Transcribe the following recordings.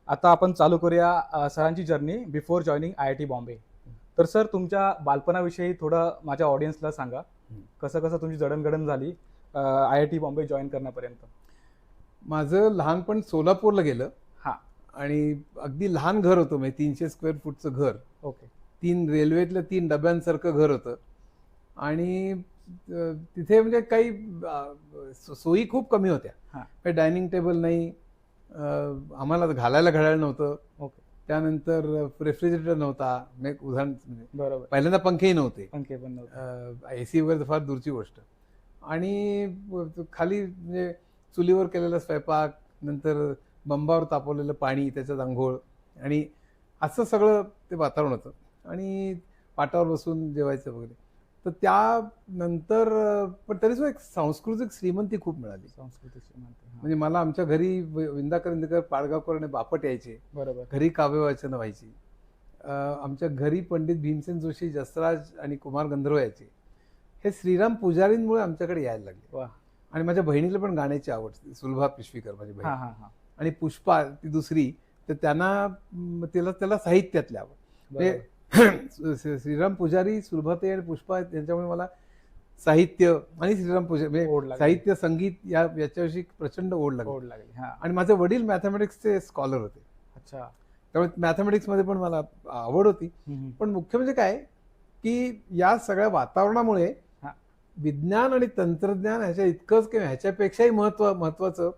आता आपण चालू करूया सरांची journey before joining IIT Bombay. तर सर तुमच्या बालपणाविषयी थोडं माझ्या ऑडियन्सला सांगा. कसं कसं तुमची जडणघडण झाली IIT बॉम्बे जॉईन करण्यापर्यंत. माझं लहानपण सोलापूरला गेलं. हां. आणि अगदी लहान घर होतं, म्हणजे 300 स्क्वेअर फूटचं घर. ओके. 3 रेल्वेतल्या 3 डब्यांसारखं घर होतं. आणि तिथे म्हणजे काही सोयी खूप कमी होत्या. हां. काही डायनिंग टेबल नाही, आम्हाला घालायला घड्याळ नव्हतं. ओके. त्यानंतर रेफ्रिजरेटर नव्हता, म्हणजे उदाहरण म्हणजे बरोबर. पहिल्यांदा पंखेही नव्हते, पंखे पण नव्हते. AC वगैरे फार दूरची गोष्ट. आणि खाली म्हणजे चुलीवर केलेला स्वयंपाक, नंतर बंबावर तापवलेलं पाणी, त्याच्यात अंघोळ, आणि असं सगळं ते वातावरण होतं. आणि पाटावर बसून जेवायचं वगैरे. तर त्यानंतर पण तरीसुद्धा एक सांस्कृतिक श्रीमंती खूप मिळाली. सांस्कृतिक श्रीमंती. म्हणजे मला आमच्या घरी विंदा करंदीकर, पाडगावकर आणि बापट यायचे. बरोबर. घरी काव्यवाचन व्हायची. आमच्या घरी पंडित भीमसेन जोशी, जसराज आणि कुमार गंधर्व यायचे. हे श्रीराम पुजारींमुळे आमच्याकडे यायला लागले. वा. आणि माझ्या बहिणीला पण गाण्याची आवड, सुलभा पिशवीकर माझी हां बहीण. हां हां. आणि पुष्पा ती दुसरी, तर त्याला साहित्यातली आवड. बरोबर. श्रीराम पुजारी, सुलभाताई आणि पुष्पा यांच्यामुळे मला साहित्य आणि श्रीराम पुजारी ओढ म्हणजे लागली. साहित्य, संगीत याच्याविषयी प्रचंड ओढ लागली. ओढ लागली. हां. आणि माझे वडील मॅथमॅटिक्सचे स्कॉलर होते. अच्छा. त्यामुळे मॅथमॅटिक्समध्ये पण मला आवड होती. पण मुख्य म्हणजे काय, की या सगळ्या वातावरणामुळे हां. विज्ञान आणि तंत्रज्ञान ह्याच्या इतकंच किंवा ह्याच्यापेक्षाही महत्वाचं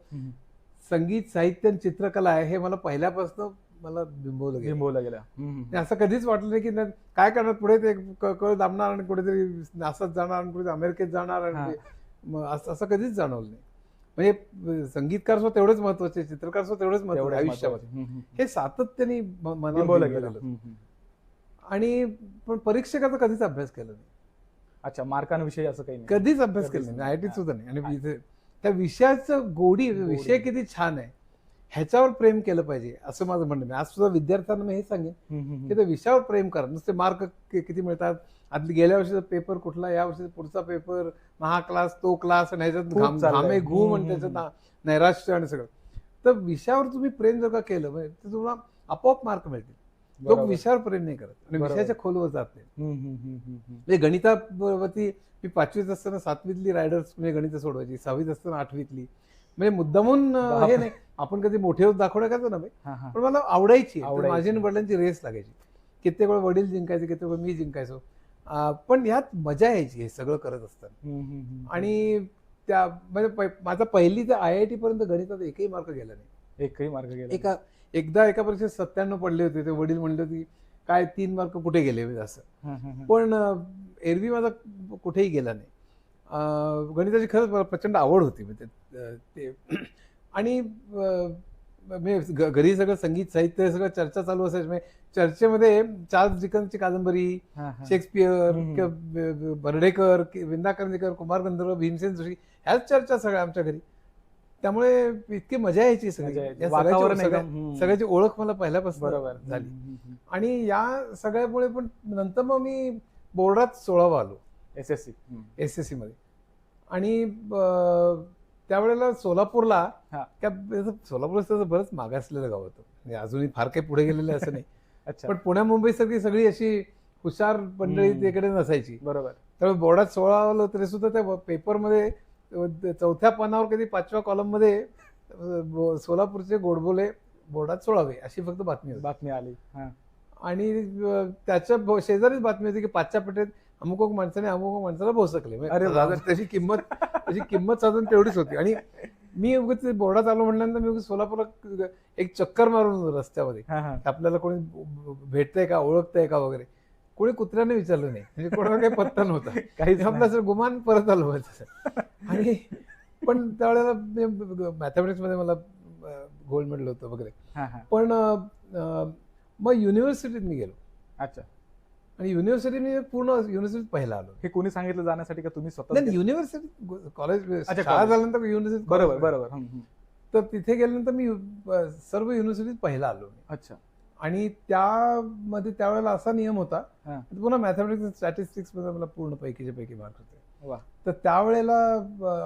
संगीत, साहित्य आणि चित्रकला आहे, हे मला पहिल्यापासून मला बिंबवलं गेलं. बिंबवलं गेलं. आणि असं कधीच वाटलं नाही की काय करणार पुढे, ते कळ दाबणार आणि कुठेतरी नासात जाणार आणि कुठे अमेरिकेत जाणार, आणि असं कधीच जाणवलं नाही. म्हणजे संगीतकार सुद्धा तेवढेच महत्वाचे, चित्रकार सुद्धा तेवढेच महत्वाचे आयुष्यामध्ये. हे सातत्याने मनाला बिंबवलं गेलं. गेलं. आणि पण परीक्षकाचा कधीच अभ्यास केला नाही. अच्छा, मार्कांविषयी असं काही नाही. कधीच अभ्यास केला नाही, IIT सुद्धा नाही. आणि इथे त्या विषयाचं गोडी, विषय किती छान आहे ह्याच्यावर प्रेम केलं पाहिजे, असं माझं म्हणणं आहे. आज सुद्धा विद्यार्थ्यांना मी हे सांगेन की त्या विषयावर प्रेम करा. नुसते मार्क किती मिळतात, आधी गेल्या वर्षीचा पेपर कुठला, या वर्षीचा पुढचा पेपर, हा क्लास तो क्लास, आणि ह्याच्यात घामे घूम, आणि त्याच्यात नैराश्य आणि सगळं. तर विषयावर तुम्ही प्रेम जर का केलं, म्हणजे तुम्हाला आपोआप मार्क मिळतील. लोक विषयावर प्रेम नाही करत आणि विषयाच्या खोलवर जात नाही. म्हणजे गणितावरती मी 5वीत असताना 7वीतली रायडर्स म्हणजे गणित सोडवायची, 6वीत असताना 8वीतली. म्हणजे मुद्दामून हे नाही, आपण कधी मोठे होत दाखवण्या करतो ना, पण मला आवडायची. माझी आणि वडिलांची रेस लागायची. कित्येक वेळ वडील जिंकायचे, कित्येक वेळ मी जिंकायचो. पण ह्यात मजा यायची हे सगळं करत असताना. आणि त्या म्हणजे माझा पहिली ते IIT पर्यंत गणितात एकही मार्क गेला नाही. एकही मार्क गेला. एकदा एका परीक्षेत 97 पडले होते. ते वडील म्हणले होते काय 3 मार्क कुठे गेले असं. पण एरवी माझा कुठेही गेला नाही. गणिताची खरंच प्रचंड आवड होती. ते आणि घरी सगळं संगीत, साहित्य सगळं चर्चा चालू असायची. म्हणजे चर्चेमध्ये चार्ल्स डिकन्सची कादंबरी, शेक्सपियर, बर्डेकर, विंदा करंदीकर, कुमार गंधर्व, भीमसेन जोशी, ह्याच चर्चा सगळ्या आमच्या घरी. त्यामुळे इतकी मजा यायची सगळ्याची ओळख मला पहिल्यापासून झाली. आणि या सगळ्यामुळे पण नंतर मग मी बोर्डात 16वा आलो SSC मध्ये. आणि त्यावेळेला सोलापूरला, सोलापूरचं बरंच मागासलेलं गाव होतं, म्हणजे अजूनही फार काही पुढे गेलेलं असं नाही. पण पुण्या मुंबई सगळी अशी हुशार मंडळी तिकडे नसायची. बरोबर. त्यामुळे बोर्डात 16 आलो तरी सुद्धा त्या पेपरमध्ये 4थ्या पानावर कधी 5व्या कॉलम मध्ये सोलापूरचे गोडबोले बोर्डात 16वे अशी फक्त बातमी आली. आणि त्याच्या शेजारीच बातमी होती की 5च्या पेठेत अमुक माणसाला भोसकले. त्याची किंमत साधून तेवढीच होती. आणि मी उगाच बोर्डात आलो म्हटल्यानंतर मी सोलापूरला एक चक्कर मारून रस्त्यामध्ये, आपल्याला कोणी भेटतंय का, ओळखतंय का वगैरे, कोणी कुत्र्याने विचारलं नाही. म्हणजे कोणाला काही पत्ता नव्हता, काही आपलं असं गुमान परत आलो. आणि पण त्यावेळेला मॅथमॅटिक्समध्ये मला गोल्ड मेडल होतं वगैरे. पण मग युनिव्हर्सिटीत मी गेलो. अच्छा. आणि युनिव्हर्सिटी मी पूर्ण युनिव्हर्सिटीत पहिला आलो. हे कोणी सांगितलं जाण्यासाठी का तुम्ही स्वतः? नाही, युनिव्हर्सिटी कॉलेज शाळा झाल्यानंतर युनिव्हर्सिटी. बरोबर. तर तिथे गेल्यानंतर मी सर्व युनिव्हर्सिटीत पहिला आलो. अच्छा. आणि त्यामध्ये त्यावेळेला असा नियम होता, पुन्हा मॅथमॅटिक्स स्टॅटिस्टिक्स मध्ये मला पूर्ण पैकीच्या पैकी मार्क होते. तर त्यावेळेला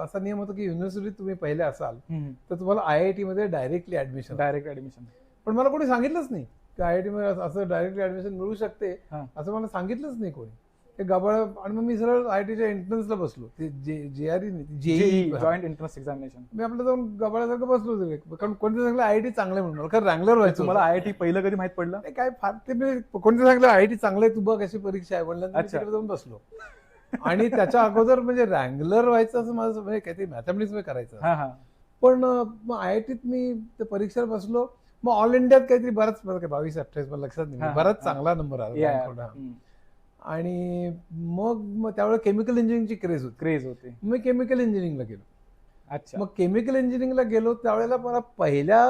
असा नियम होता की युनिव्हर्सिटीत तुम्ही पहिले असाल तर तुम्हाला IIT मध्ये डायरेक्ट ऍडमिशन. पण मला कोणी सांगितलंच नाही की IIT मध्ये असं डायरेक्टली ऍडमिशन मिळू शकते, हा. असं मला सांगितलंच नाही कोणी. ते गबाळ. आणि मग मी सरळ IITच्या एंट्रन्सला बसलो, ते जेई जॉईंट एंट्रन्स एक्झामिनेशन. मी आपलं जाऊन गबाळासारखं बसलो होतो, कारण कोणते सांगितलं IIT चांगलं आहे म्हणून. मला कारण रँगलर व्हायचं तुम्हाला होतं. IIT पहिलं कधी माहित पडलं? नाही काय फार ते मी कोणते सांगितलं IIT चांगलं आहे, तू बघ अशी परीक्षा आहे म्हणलं, मी अच्छा. तिकडे जाऊन बसलो. आणि त्याच्या अगोदर म्हणजे रँगलर व्हायचं असं माझं म्हणजे काहीतरी मॅथमॅटिक्स मध्ये करायचं. हा हा. पण मग IITत मी त्या परीक्षेला बसलो. मग ऑल इंडियात काहीतरी बराच 22-28 मला लक्षात हा, नाही, बराच हा. चांगला नंबर आला Yeah, rank होता. आणि मग त्यावेळेला केमिकल इंजिनिअरिंगची क्रेज होती. क्रेज होते. मी केमिकल इंजिनिअरिंगला गेलो. अच्छा. मग केमिकल इंजिनिअरिंगला गेलो त्यावेळेला मला पहिल्या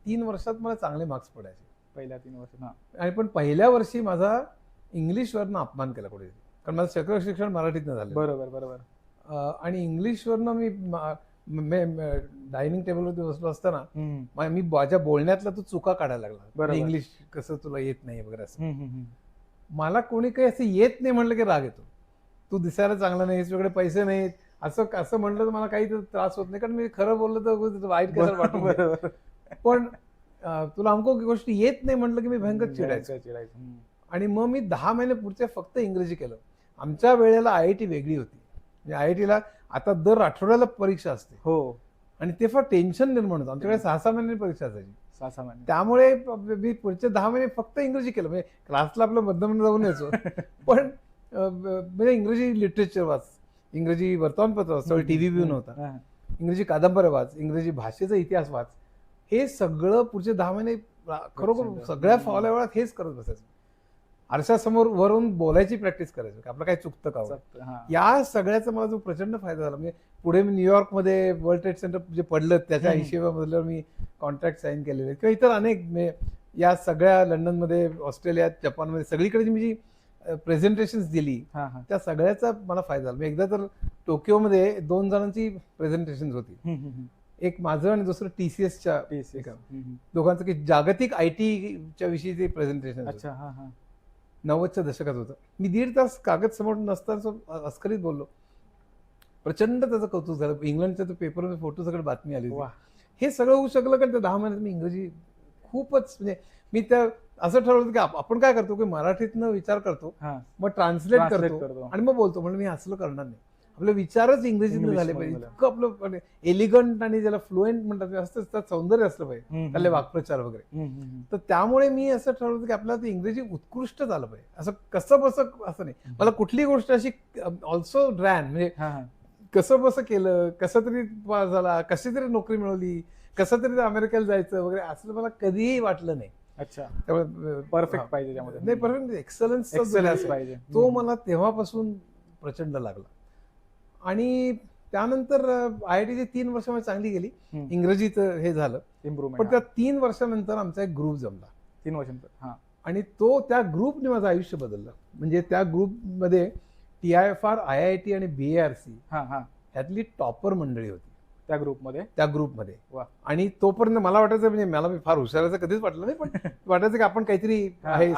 3 वर्षात मला चांगले मार्क्स पडायचे. पहिल्या 3 वर्षात. हा. आणि पण पहिल्या वर्षी माझा इंग्लिशवरनं अपमान केला कुठे, कारण माझं सगळं शिक्षण मराठीतनं झालं. बरोबर बरोबर. आणि इंग्लिशवरनं मी डायनिंग टेबलवरती बसलो असताना मी माझ्या बोलण्यातला तू चुका काढायला लागला, बरोबर. इंग्लिश कसं तुला येत नाही वगैरे असं. हम्म. मला कोणी काही असं येत नाही म्हणलं की राग येतो. तू दिसायला चांगला नाहीस, तुझ्याकडे पैसे नाहीत, असं म्हटलं तर मला काही त्रास होत नाही, कारण मी खरं बोललं तर वाईट कसं वाटून घेईल. बरोबर. पण तुला अमुक गोष्टी येत नाही म्हटलं की मी भयंकर चिडायचो. आणि मग मी 10 महिने पुढचे फक्त इंग्रजी केलं. आमच्या वेळेला IIT वेगळी होती. म्हणजे IITला आता दर आठवड्याला परीक्षा असते. हो. आणि ते फार टेन्शन निर्माण होतं. आमच्याकडे 6-6 महिन्यांनी परीक्षा असायची. 6-6 महिने. त्यामुळे मी पुढचे 10 महिने फक्त इंग्रजी केलं. म्हणजे क्लासला आपलं मध्यम जाऊन यायचो. पण म्हणजे इंग्रजी लिटरेचर वाच, इंग्रजी वर्तमानपत्र वाच, टीव्ही व्ह्यू नव्हता, इंग्रजी कादंबऱ्या वाच, इंग्रजी भाषेचा इतिहास वाच. हे सगळं पुढचे 10 महिने खरोखर सगळ्या फावल्या वेळात हेच करत बसायचं. आरशासमोर वरून बोलायची प्रॅक्टिस करायची, आपलं काय चुकतं का. या सगळ्याचा मला जो प्रचंड फायदा झाला. म्हणजे पुढे मी न्यूयॉर्कमध्ये वर्ल्ड ट्रेड सेंटर जे पडलं त्याच्या 80व्या मजल्यावर मी कॉन्ट्रॅक्ट साईन केलेले, किंवा इतर अनेक या सगळ्या लंडनमध्ये, ऑस्ट्रेलियात, जपानमध्ये सगळीकडे मी जी प्रेझेंटेशन्स दिली त्या सगळ्याचा मला फायदा झाला. मी एकदा तर टोकियोमध्ये 2 जणांची प्रेझेंटेशन होती, एक माझं आणि दुसरं TCSच्या दोघांचं, की जागतिक ITच्या विषयीचे प्रेझेंटेशन. अच्छा. 90च्या दशकात होतं. मी 1.5 तास कागद समोर नसताना अस्खलित बोललो. प्रचंड त्याचं कौतुक झालं. इंग्लंडच्या पेपरमध्ये फोटो सगळं बातमी आली होती. हे सगळं होऊ शकलं कारण त्या 10 महिन्यात मी इंग्रजी खूपच, म्हणजे मी त्या असं ठरवलं की आपण काय करतो की मराठीतनं विचार करतो, मग ट्रान्सलेट करतो आणि मग बोलतो. म्हणून मी असलं करणार नाही. आपले विचारच इंग्रजीतनं झाले पाहिजे. इतकं आपलं एलिगंट आणि ज्याला फ्लुएंट म्हणतात असतं, त्यात सौंदर्य असलं पाहिजे, त्याला वाक्प्रचार वगैरे. तर त्यामुळे मी असं ठरवलं की आपल्याला ते इंग्रजी उत्कृष्ट झालं पाहिजे. असं कसं बसं असं नाही. मला कुठली गोष्ट अशी ऑल्सो ड्रॅन, म्हणजे कसं बसं केलं, कसं तरी पास झाला, कशी तरी नोकरी मिळवली, कसं तरी अमेरिकेला जायचं वगैरे असं मला कधीही वाटलं नाही. अच्छा. त्यामुळे परफेक्ट पाहिजे त्यामध्ये. नाही, परफेक्ट एक्सलन्स पाहिजे. तो मला तेव्हापासून प्रचंड लागला. आणि त्यानंतर IITची 3 वर्ष मला चांगली गेली. इंग्रजीचं हे झालं इम्प्रूव्हमेंट. पण त्या 3 वर्षानंतर आमचा एक ग्रुप जमला. 3 वर्षानंतर. आणि त्या ग्रुपने माझं आयुष्य बदललं. म्हणजे त्या ग्रुपमध्ये TIFR, IIT आणि BARC ह्यातली टॉपर मंडळी होती त्या ग्रुपमध्ये. आणि तोपर्यंत मला वाटायचं, म्हणजे मला मी फार हुशाराचं कधीच वाटलं नाही, पण वाटायचं की आपण काहीतरी आहे.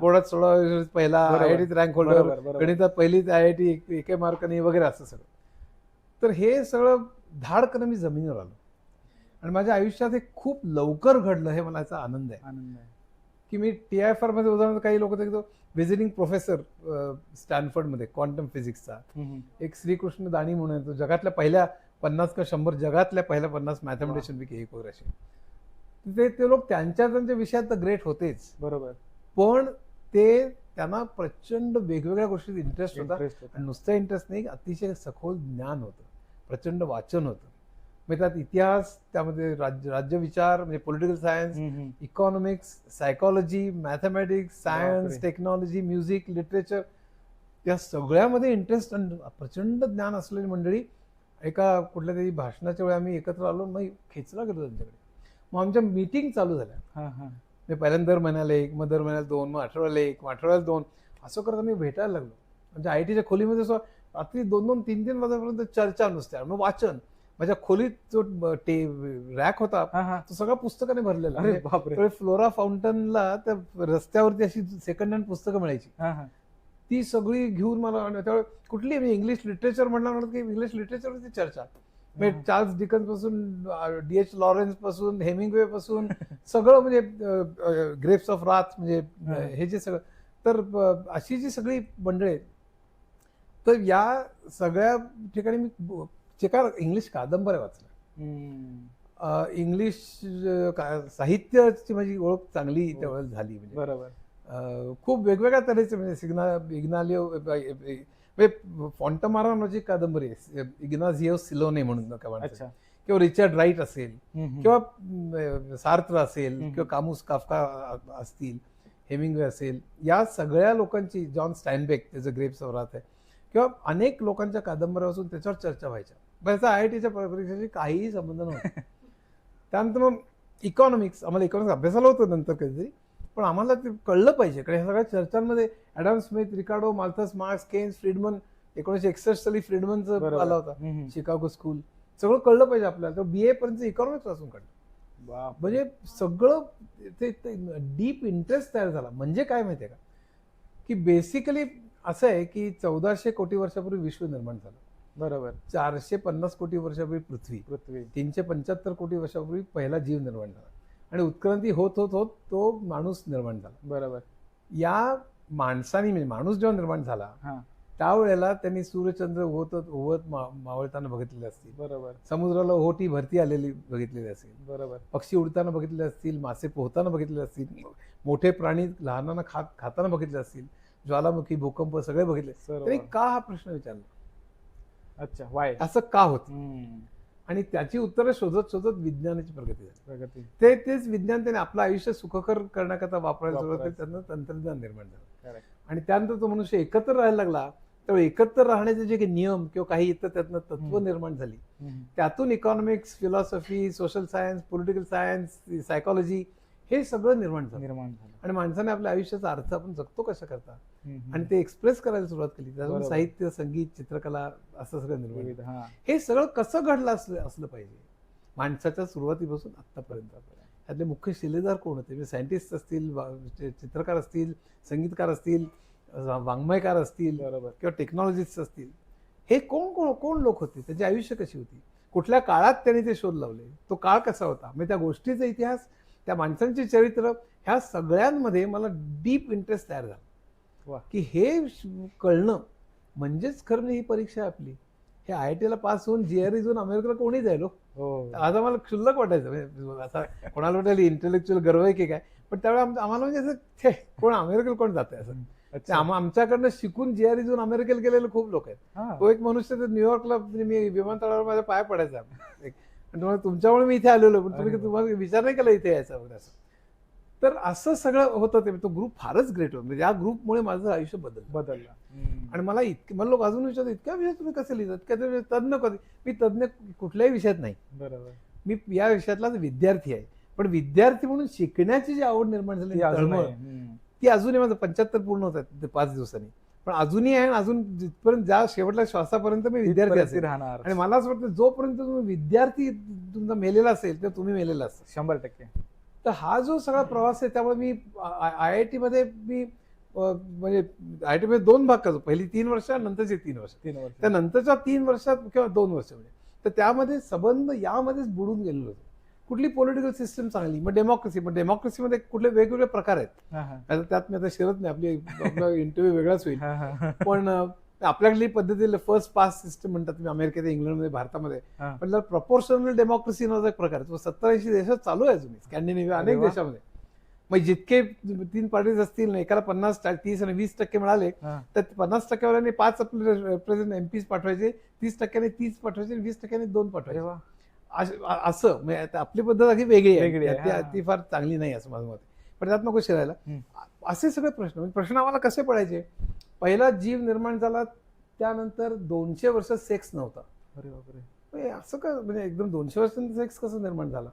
बोर्डात 16 पहिला, IITत रँक होल्डर, गणितात पहिलीच IIT, एके मार्क नाही वगैरे असं सगळं. तर हे सगळं धाडकन मी जमिनीवर आलो. आणि माझ्या आयुष्यात हे खूप लवकर घडलं, हे मला याचा आनंद आहे. की मी TIFR मध्ये उदाहरण, काही लोक व्हिजिटिंग प्रोफेसर स्टॅनफर्डमध्ये क्वांटम फिजिक्सचा, एक श्रीकृष्ण दाणी म्हणून येतो, जगातल्या पहिल्या 50 का 100 जगातल्या पहिल्या 50 मॅथमॅटिशियन पैकी एक वगैरे असे. ते लोक त्यांच्या विषयात तर ग्रेट होतेच, बरोबर, पण त्यांना प्रचंड वेगवेगळ्या गोष्टीत इंटरेस्ट होता. आणि नुसतं इंटरेस्ट नाही, अतिशय सखोल ज्ञान होतं, प्रचंड वाचन होतं. म्हणजे त्यात इतिहास, त्यामध्ये राज्यविचार, म्हणजे political science, economics, psychology, mathematics, science, technology, music, literature, या सगळ्यामध्ये इंटरेस्ट आणि प्रचंड ज्ञान असलेली मंडळी. एका कुठल्या तरी भाषणाच्या वेळी आम्ही एकत्र आलो, मग खेचला गेलो त्यांच्याकडे. मग आमच्या मीटिंग चालू झाल्या. मी पहिल्यांदा दर महिन्याला 1, मग दर महिन्याला 2, मग आठवड्याला 1, मग आठवड्याला 2, असं करत आम्ही भेटायला लागलो. म्हणजे IITच्या खोलीमध्ये असं रात्री 2-2, 3-3 वाजेपर्यंत चर्चा नुसत्या, मग वाचन. माझ्या खोलीत जो रॅक होता तो सगळा पुस्तकाने भरलेला. फ्लोरा फाउंटनला त्या रस्त्यावरती अशी सेकंड हँड पुस्तकं मिळायची, ती सगळी घेऊन मला. त्यावेळी कुठली इंग्लिश लिटरेचर म्हणणार की इंग्लिश लिटरेचरवरती चर्चा. म्हणजे चार्ल्स डिकन्स पासून D.H. लॉरेन्स पासून हेमिंग्वे पासून सगळं म्हणजे ग्रेप्स ऑफ राथ म्हणजे हे जे सगळं तर अशी जी सगळी मंडळी आहेत तर या सगळ्या ठिकाणी मी इंग्लिश कादंबऱ्या वाचल्या. इंग्लिश साहित्याची माझी ओळख चांगली त्यावेळेस झाली. म्हणजे बरोबर. खूप वेगवेगळ्या तऱ्हेचे म्हणजे इग्नालिओ म्हणजे फॉन्टमारा नावाची कादंबरी आहे, इग्नाझिओ सिलोने म्हणून नका म्हणायचं, अच्छा. किंवा रिचर्ड राईट असेल हम्म. किंवा सार्त्र असेल हम्म. किंवा कामुस काफका असतील, हेमिंग्वे असेल, या सगळ्या लोकांची, जॉन स्टाईनबेक त्याचं ग्रेप्स ऑफ राथ आहे, किंवा अनेक लोकांच्या कादंबऱ्या वाचून त्याच्यावर चर्चा व्हायच्या. त्याचा IITच्या परीक्षेशी काहीही संबंध नव्हता. त्यानंतर मग इकॉनॉमिक्स, आम्हाला इकॉनॉमिक्स अभ्यासाला होतं नंतर कधीतरी, पण आम्हाला ते कळलं पाहिजे, कारण ह्या सगळ्या चर्चांमध्ये ॲडम स्मिथ, रिकार्डो, माल्थस, मार्क्स, केन्स, फ्रीडमन, 1961 साली फ्रीडमनचं आला होता, शिकागो स्कूल, सगळं कळलं पाहिजे आपल्याला. तर BA पर्यंत इकॉनॉमिक्स वाचून काढलं. म्हणजे सगळं ते डीप इंटरेस्ट तयार झाला. म्हणजे काय माहितीये का, की बेसिकली असं आहे की 1400 कोटी वर्षापूर्वी विश्व निर्माण झालं. बरोबर. 450 कोटी वर्षापूर्वी पृथ्वी, 375 कोटी वर्षापूर्वी पहिला जीव निर्माण झाला, आणि उत्क्रांती होत होत होत तो माणूस निर्माण झाला. बरोबर. या माणसाने, म्हणजे माणूस जेव्हा निर्माण झाला त्यावेळेला त्यांनी सूर्यचंद्र उगवत मावळताना बघितलेले असतील. बरोबर. समुद्राला ओहोटी भरती आलेली बघितलेली असेल. बरोबर. पक्षी उडताना बघितले असतील, मासे पोहताना बघितले असतील, मोठे प्राणी लहानांना खाताना बघितले असतील, ज्वालामुखी, भूकंप सगळे बघितले. तरी का हा प्रश्न विचारला? अच्छा, वाय असं का होत? आणि त्याची उत्तरं शोधत शोधत विज्ञानाची प्रगती झाली. तेच विज्ञान त्याने आपलं आयुष्य सुखकर करण्याकरता वापरायला सुरुवात केली. त्यांना तंत्रज्ञान निर्माण झालं, आणि त्यानंतर तो मनुष्य एकत्र राहायला लागला. तेव्हा एकत्र राहण्याचे जे काही नियम किंवा काही इतर त्यातनं तत्व निर्माण झाली, त्यातून economics, philosophy, social science, political science, psychology, हे सगळं निर्माण झालं. आणि माणसाने आपल्या आयुष्याचा अर्थ आपण जगतो कशा करता, आणि ते एक्सप्रेस करायला सुरुवात केली. त्यातून साहित्य, संगीत, चित्रकला असं सगळं निर्माण झालं. हे सगळं कसं घडलं असलं पाहिजे माणसाच्या सुरुवातीपासून आतापर्यंत. त्यातले मुख्य शिलेदार कोण होते? म्हणजे सायंटिस्ट असतील, चित्रकार असतील, संगीतकार असतील, वाङ्मयकार असतील, किंवा टेक्नॉलॉजिस्ट असतील, हे कोण लोक होते? त्याची आयुष्य कशी होती? कुठल्या काळात त्यांनी ते शोध लावले? तो काळ कसा होता? म्हणजे त्या गोष्टीचा इतिहास, त्या माणसांची चरित्र, ह्या सगळ्यांमध्ये मला डीप इंटरेस्ट तयार झाला. की हे कळणं म्हणजेच खरं ही परीक्षा आहे आपली. हे IITला पास होऊन GRE जाऊन अमेरिकेला कोणी जायलो. आज आम्हाला क्षुल्लक वाटायचं. आता कोणाला वाटायला इंटेलेक्च्युअल गर्व आहे की काय, पण त्यावेळेला आम्हाला म्हणजे असं कोण अमेरिकेला कोण जाते असं. आमच्याकडनं शिकून GRE जाऊन अमेरिकेला गेलेले खूप लोक आहेत. तो एक मनुष्य तर न्यूयॉर्कला, म्हणजे मी विमानतळावर माझ्या पाय पडायचा, तुमच्यामुळे मी इथे आलेलो, पण तुम्हाला विचार नाही केला इथे यायचा वगैरे असं. तर असं सगळं होतं. ते तो ग्रुप फारच ग्रेट होता. म्हणजे या ग्रुपमुळे माझं आयुष्य बदललं. आणि मला लोक अजून विचारतात, इतक्या विषयात तुम्ही कसे लिहितात? तज्ञ कधी? मी तज्ञ कुठल्याही विषयात नाही. बरोबर. मी या विषयातला विद्यार्थी आहे. पण विद्यार्थी म्हणून शिकण्याची जी आवड निर्माण झाली, ती अजूनही, माझं 75 पूर्ण होत आहेत 5 दिवसांनी, पण अजूनही आहे. अजून जिथपर्यंत, ज्या शेवटल्या श्वासापर्यंत मी विद्यार्थी असेल राहणार. आणि मला असं वाटतं जोपर्यंत तुम्ही विद्यार्थी तुमचा मेलेला असेल तर तुम्ही मेलेला असाल 100%. तर हा जो सगळा प्रवास आहे, त्यामुळे मी IIT मध्ये म्हणजे IIT मध्ये 2 भाग करतो. पहिली 3 वर्ष, नंतरची 3 वर्ष. त्या नंतरच्या 3 वर्षात किंवा 2 वर्ष म्हणजे, तर त्यामध्ये संबंध यामध्येच बुडून गेलेलो होतो. कुठली पॉलिटिकल सिस्टम चांगली, मग डेमोक्रेसीमध्ये कुठले वेगवेगळे प्रकार आहेत. आता त्यात मी आता शिरत नाही, आपला इंटरव्ह्यू वेगळाच होईल. पण आपल्याकडली पद्धतीला फर्स्ट पास सिस्टम म्हणतात तुम्ही, अमेरिकेत, इंग्लंडमध्ये, भारतामध्ये. पण प्रपोर्शनल डेमोक्रेसी नावाचा एक प्रकार आहे, तो 70-80 देशात चालू आहे अजून, स्कॅन्डिनेव्हिया अनेक देशामध्ये. मग जितके 3 पार्टीज असतील ना, एकाला 50, 30 आणि 20% मिळाले, तर 50%वाल्यांनी 5 आपले रिप्रेझेंट MPs पाठवायचे, 30%ने 30 पाठवायचे, 20%ने 2 पाठवायचे. असं म्हणजे आपली पद्धत अगदी वेगळी आहे, ती फार चांगली नाही असं माझं मत आहे. पण त्यात नको शिरायला. असे सगळे प्रश्न आम्हाला कसे पडायचे? पहिला जीव निर्माण झाला, त्यानंतर 200 वर्ष सेक्स नव्हता. अरे बापरे, असं का? म्हणजे एकदम 200 वर्षांनी सेक्स कसं निर्माण झाला?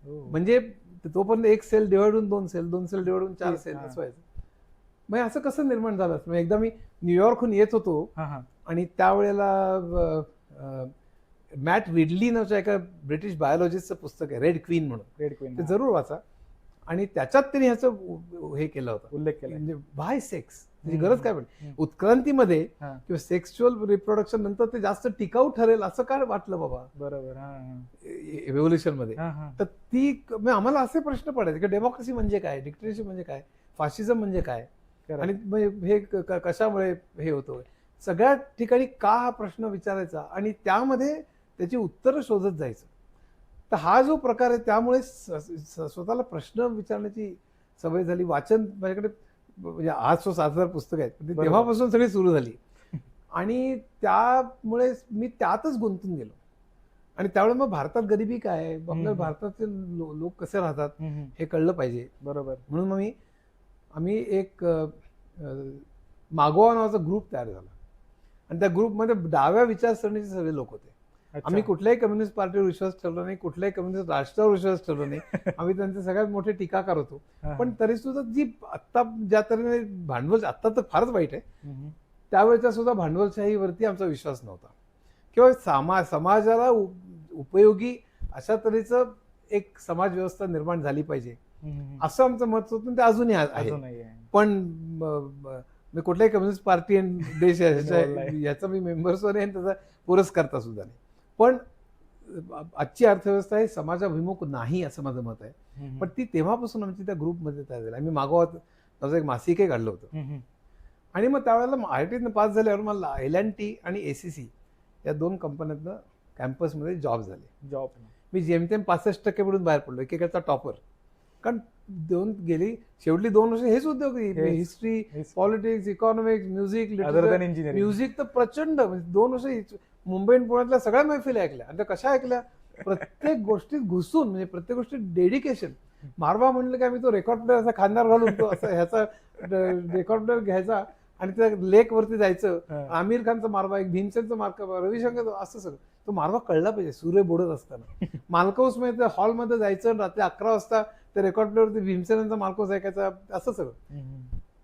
म्हणजे तोपर्यंत एक सेल डिवाइड होऊन 2 सेल, 2 सेल डिवाइड होऊन 4 सेल असं व्हायचं. मग असं कसं निर्माण झालं? म्हणजे एकदा मी न्यूयॉर्कहून येत होतो, आणि त्यावेळेला मॅट रिडली नावाच्या एका ब्रिटिश बायोलॉजिस्टचं पुस्तक आहे, रेड क्वीन म्हणून, ते जरूर वाचा. आणि त्याच्यात त्यांनी ह्याचं हे केलं होतं, उल्लेख केला, म्हणजे बाय सेक्स त्याची गरज काय पडली. उत्क्रांतीमध्ये किंवा सेक्शुअल रिप्रोडक्शन नंतर ते जास्त टिकाऊ ठरेल असं काय वाटलं बाबा बरोबर. एव्होल्युशन मध्ये. तर ती म्हणजे आम्हाला असे प्रश्न पडायचे की डेमोक्रेसी म्हणजे काय, डिक्टेटरशिप म्हणजे काय, फाशिझम म्हणजे काय, आणि हे कशामुळे हे होतं. सगळ्या ठिकाणी का हा प्रश्न विचारायचा आणि त्यामध्ये त्याची उत्तरं शोधत जायचं. तर हा जो प्रकार आहे त्यामुळे स्वतःला प्रश्न विचारण्याची सवय झाली. वाचन माझ्याकडे म्हणजे आज 7,000 पुस्तकं आहेत, तेव्हापासून सगळी सुरू झाली. आणि त्यामुळे मी त्यातच गुंतून गेलो. आणि त्यावेळेस मग भारतात गरिबी काय आहे, आपल्या भारताचे लोक कसे राहतात हे कळलं पाहिजे. बरोबर. म्हणून मग आम्ही एक मागोवा नावाचा ग्रुप तयार झाला आणि त्या ग्रुपमध्ये डाव्या विचारसरणीचे सगळे लोक होते. आम्ही कुठल्याही कम्युनिस्ट पार्टीवर विश्वास ठेवला नाही, कुठल्याही कम्युनिस्ट राष्ट्रावर विश्वास ठेवला नाही. आम्ही त्यांचे सगळ्यात मोठे टीकाकार होतो. पण तरी सुद्धा जी आत्ता ज्या तऱ्हेने भांडवल, आत्ता तर फारच वाईट आहे, त्यावेळेच्या सुद्धा भांडवलशाहीवरती आमचा विश्वास नव्हता किंवा समाजाला उपयोगी अशा तऱ्हेचं एक समाज व्यवस्था निर्माण झाली पाहिजे असं आमचं मत होतं. ते अजूनही आहे. पण मी कुठल्याही कम्युनिस्ट पार्टी आणि देश याचा मी मेंबर्स नाही आणि त्याचा पुरस्कर्ता सुद्धा नाही. पण आजची अर्थव्यवस्था ही समाजाभिमुख नाही असं माझं मत आहे. पण ती तेव्हापासून आमची त्या ग्रुपमध्ये तयार झाली. आम्ही मागोवा माझं एक मासिकही काढलं होतं. आणि मग त्यावेळेला IITतनं पास झाल्यावर मला LNT आणि ACC या 2 कंपन्यातनं कॅम्पसमध्ये जॉब झाले. मी जेमतेम 65% पडून बाहेर पडलो, एकेकाचा टॉपर. कारण शेवटली 2 वर्ष हेच उद्योग, history, politics, economics, music, literature. Music तर प्रचंड, म्हणजे 2 वर्ष मुंबई आणि पुण्यातल्या सगळ्या मैफिली ऐकल्या. आणि त्या कशा ऐकल्या, प्रत्येक गोष्टीत घुसून, म्हणजे प्रत्येक गोष्टीत डेडिकेशन. मारवा म्हणलं की आम्ही तो रेकॉर्ड प्लेअर असा खांद्यावर घालून तो असं ह्याचा रेकॉर्ड प्लेअर घ्यायचा आणि त्या लेक वरती जायचं. आमिर खानचा मारवा, एक भीमसेनचा मार्का, रविशंकर, असं सगळं तो मारवा कळला पाहिजे सूर्य बुडत असताना. मालकौस मध्ये हॉलमध्ये जायचं, रात्री 11 वाजता त्या रेकॉर्ड प्लेअरवरती भीमसेनांचा मालकौस ऐकायचा, असं सगळं.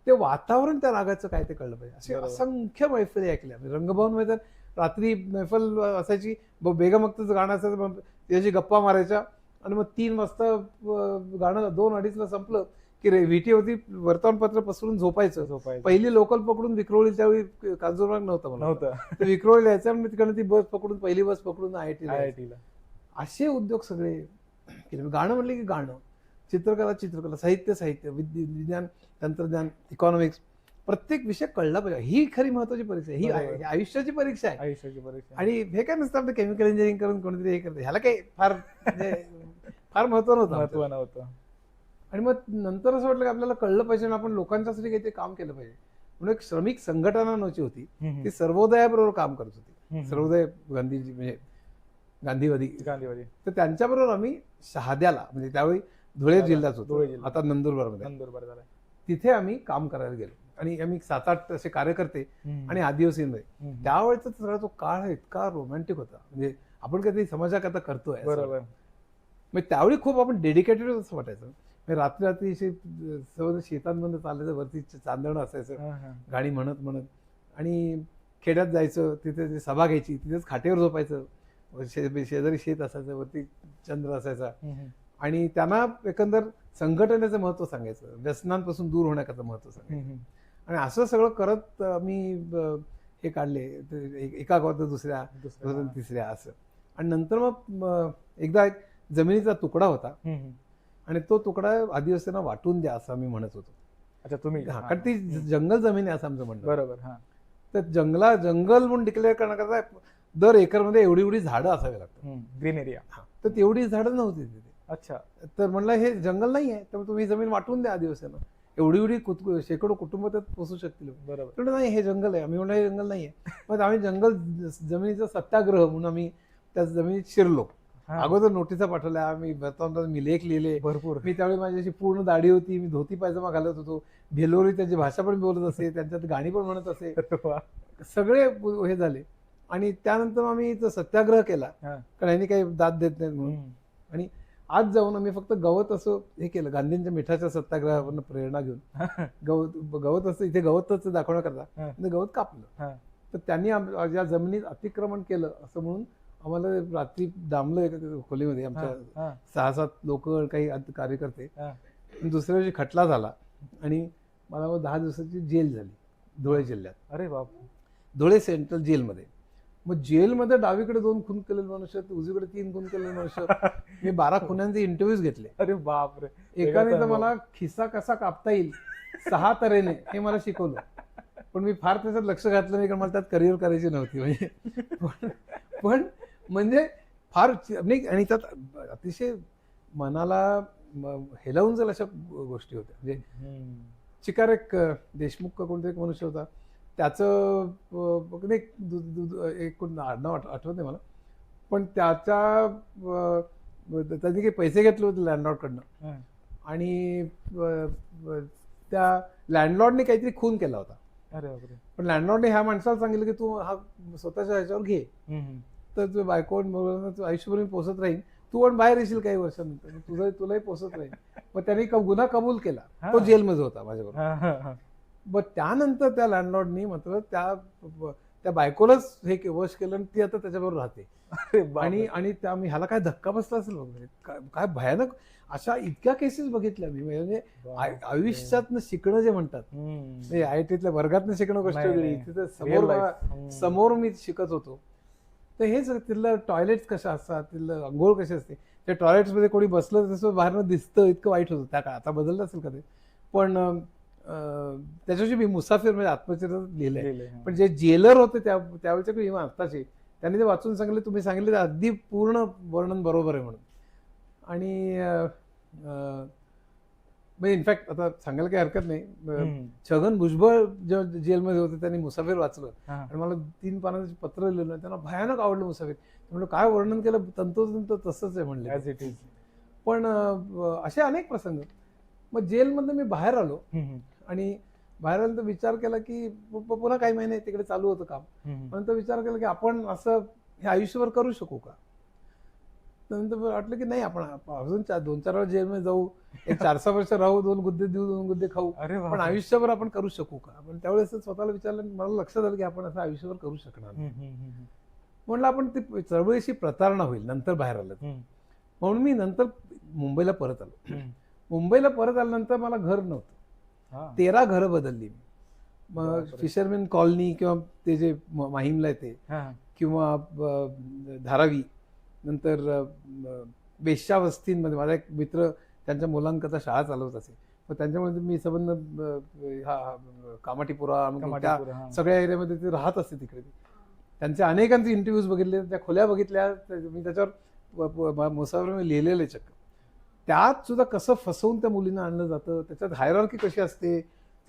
ते वातावरण त्या रागाचं काय ते कळलं पाहिजे. असे असंख्य मैफिली ऐकल्या. रंगभवन मध्ये रात्री मैफल असायची, बेगम अख्तरचं गाणं असायचं, त्याची गप्पा मारायच्या आणि मग 3 वाजता गाणं 2-2:30ला संपलं की VT होती, वर्तमानपत्र पसरून झोपायचं. पहिली लोकल पकडून विक्रोळी, त्यावेळी कांजूरमार्ग नव्हतं, विक्रोळी यायचं आणि तिकडे ती बस पकडून, पहिली बस पकडून IITला. असे उद्योग सगळे केले. गाणं म्हणले की गाणं, चित्रकला, साहित्य, विज्ञान, तंत्रज्ञान, इकॉनॉमिक्स, प्रत्येक विषय कळला पाहिजे. ही खरी महत्वाची परीक्षा आहे, ही आयुष्याची परीक्षा आहे. आणि हे काय नसतं आपलं केमिकल इंजिनिअरिंग करून कोणीतरी हे करते, ह्याला काही फार महत्व नव्हतं. आणि मग नंतर असं वाटलं की आपल्याला कळलं पाहिजे, आपण लोकांच्यासाठी काहीतरी काम केलं पाहिजे. म्हणून एक श्रमिक संघटना नव्हती होती, ती सर्वोदयाबरोबर काम करत होती. सर्वोदय गांधीजी म्हणजे गांधीवादी. तर त्यांच्याबरोबर आम्ही शहाद्याला, म्हणजे त्यावेळी धुळे जिल्ह्यात होतो, आता नंदुरबार, तिथे आम्ही काम करायला गेलो. आणि आम्ही 7-8 असे कार्यकर्ते आणि आदिवासींमध्ये. त्यावेळेचा सगळा तो काळ इतका रोमॅन्टिक होता, म्हणजे आपण काहीतरी समाजाकरता करतोय. बरोबर. म्हणजे त्यावेळी खूप आपण डेडिकेटेड असं वाटायचं. रात्री शेतांमध्ये चालायचं, वरती चांदणं असायचं, गाणी म्हणत आणि खेड्यात जायचं, तिथे सभा घ्यायची, तिथेच खाटेवर झोपायचं, शेजारी शेत असायचं, वरती चंद्र असायचा. आणि त्यांना एकंदर संघटनेचं महत्व सांगायचं, व्यसनांपासून दूर होण्याचं महत्व सांगायचं. आणि असं सगळं करत मी हे काढले, एका गावात दुसऱ्या, तिसऱ्या, असं. आणि नंतर मग एकदा एक जमिनीचा तुकडा होता आणि तो तुकडा आदिवासींना वाटून द्या असं आम्ही म्हणत होतो. अच्छा, तुम्ही? कारण ती जंगल जमीन आहे असं आमचं म्हणणं. बरोबर. तर जंगल म्हणून डिक्लेअर करण्याकरता दर एकरमध्ये एवढी झाडं असावी लागतात, ग्रीन एरिया. तर तेवढी झाडं नव्हती तिथे. अच्छा. तर म्हणलं हे जंगल नाही आहे, त्यामुळे तुम्ही जमीन वाटून द्या आदिवासींना, एवढी शेकडो कुटुंब त्यात पोसू शकतील. बरोबर. नाही, हे जंगल आहे. आम्ही म्हणलं हे जंगल नाहीये. मग आम्ही जमिनीचा सत्याग्रह म्हणून आम्ही त्या जमिनीत शिरलो. अगोदर नोटिसा पाठवल्या, आम्ही मी लेख लिहिले भरपूर. मी त्यावेळी माझ्याशी पूर्ण दाढी होती, मी धोती पायजमा घालत होतो, भेलोरी त्याची भाषा पण बोलत असे, त्यांच्यात गाणी पण म्हणत असे, सगळे हे झाले. आणि त्यानंतर आम्ही सत्याग्रह केला, कारण यांनी काही दाद देत नाहीत म्हणून. आणि आज जाऊन आम्ही फक्त गवत असं हे केलं, गांधींच्या मिठाच्या सत्याग्रहावरून प्रेरणा घेऊन गवत असं इथे गवतच दाखवण्याकरता गवत कापलं. तर त्यांनी ज्या जमिनीत अतिक्रमण केलं असं म्हणून आम्हाला रात्री डांबलं एका खोलीमध्ये, आमच्या 6-7 लोक, काही कार्यकर्ते. दुसऱ्या दिवशी खटला झाला आणि मला 10 दिवसाची जेल झाली. धुळे जिल्ह्यात, अरे बाप. धुळे सेंट्रल जेलमध्ये. मग जेलमध्ये डावीकडे 2 खून केलेले मनुष्य, उजवीकडे 3 खून केलेले मनुष्य. मी 12 खुनांचे इंटरव्ह्यूज घेतले. अरे बापरे. एकाने तर मला खिसा कसा कापता येईल 6 तऱ्हेने हे मला शिकवलं. पण मी फार त्याच्यात लक्ष घातलं नाही, कारण मला त्यात करिअर करायची नव्हती. पण म्हणजे फार नाही, आणि त्यात अतिशय मनाला हेलावून जाईल अशा गोष्टी होत्या. म्हणजे चिकार एक देशमुख का कोणता एक मनुष्य होता, त्याचं एक आडनाव आठवत नाही मला, पण त्यांनी काही पैसे घेतले होते लँडलॉर्डकडनं, आणि त्या लँडलॉर्डने काहीतरी खून केला होता. अरे बापरे. पण लँडलॉर्डने ह्या माणसाला सांगितलं की तू हा स्वतःच्या ह्याच्यावर घे, तर तू बायको तू आयुष्यभर पोसत राहील, तू पण बाहेर येशील काही वर्षानंतर, तुलाही पोसत राहील. मग त्यांनी गुन्हा कबूल केला, तो जेलमध्ये होता माझ्याबरोबर. मग त्यानंतर त्या लँडलॉर्डनी मात्र त्या बायकोलाच हे वश केलं, आणि ती आता त्याच्याबरोबर राहते. आणि त्या मी ह्याला काय धक्का बसला असेल बघ, काय भयानक अशा इतक्या केसेस बघितल्या मी. म्हणजे आयुष्यातनं शिकणं जे म्हणतात, म्हणजे IIT वर्गातनं शिकणं गोष्ट वेगळी, तिथे समोर मी शिकत होतो. तर हेच तिथलं टॉयलेट्स कशा असतात, तिथलं अंघोळ कशी असते, त्या टॉयलेट्समध्ये कोणी बसलं तसं बाहेरनं दिसतं, इतकं वाईट होतं त्या काळात. आता बदललं असेल का ते, पण त्याच्याशी मी मुसाफिर म्हणजे आत्मचरित्र लिहिलंय. पण जे जेलर होते त्यावेळेच्या किंवा आत्ताचे, त्यांनी ते वाचून सांगितले, तुम्ही सांगितले ते अगदी पूर्ण वर्णन बरोबर आहे म्हणून. आणि म्हणजे इनफॅक्ट आता सांगायला काही हरकत नाही, छगन भुजबळ जेव्हा जेलमध्ये होते त्यांनी मुसाफिर वाचलं, आणि मला 3 पानाचं पत्र लिहिलं, त्यांना भयानक आवडलं मुसाफिर. म्हणलं काय वर्णन केलं, तंतोतंत तसंच आहे म्हणलं ॲज इट इज. पण असे अनेक प्रसंग. मग जेलमधनं मी बाहेर आलो, आणि बाहेर आल्यानंतर विचार केला की पुन्हा काही महिने तिकडे चालू होतं काम. नंतर विचार केला की आपण असं हे आयुष्यभर करू शकू का. नंतर वाटलं की नाही, आपण अजून 2-4 वेळा जेलमध्ये जाऊ, एक 4-6 वर्ष राहू, 2 गुद्दे देऊ, 2 गुद्दे खाऊ, पण आयुष्यभर आपण करू शकू का. पण त्यावेळेस स्वतःला विचारलं, मला लक्षात आलं की आपण असं आयुष्यभर करू शकणार नाही. म्हणलं आपण ते चळवळीशी प्रतारणा होईल नंतर बाहेर आलं. म्हणून मी नंतर मुंबईला परत आलो. मुंबईला परत आल्यानंतर मला घर नव्हतं, 13 घरं बदलली मी. मग फिशरमॅन कॉलनी किंवा ते जे माहीमला येते, किंवा धारावी, नंतर वेश्या वस्तींमध्ये माझा एक मित्र त्यांच्या मुलांकरता शाळा चालवत असे, मग त्यांच्यामध्ये मी संबंध कामाटीपुरा त्या सगळ्या एरियामध्ये ते राहत असते. तिकडे त्यांचे अनेकांचे इंटरव्ह्यूज बघितले, त्या खोल्या बघितल्या, मी त्याच्यावर मुसाफिर लिहिलेले चक्क. त्यात सुद्धा कसं फसवून त्या मुलींना आणलं जातं, त्याच्यात हायरार्की कशी असते,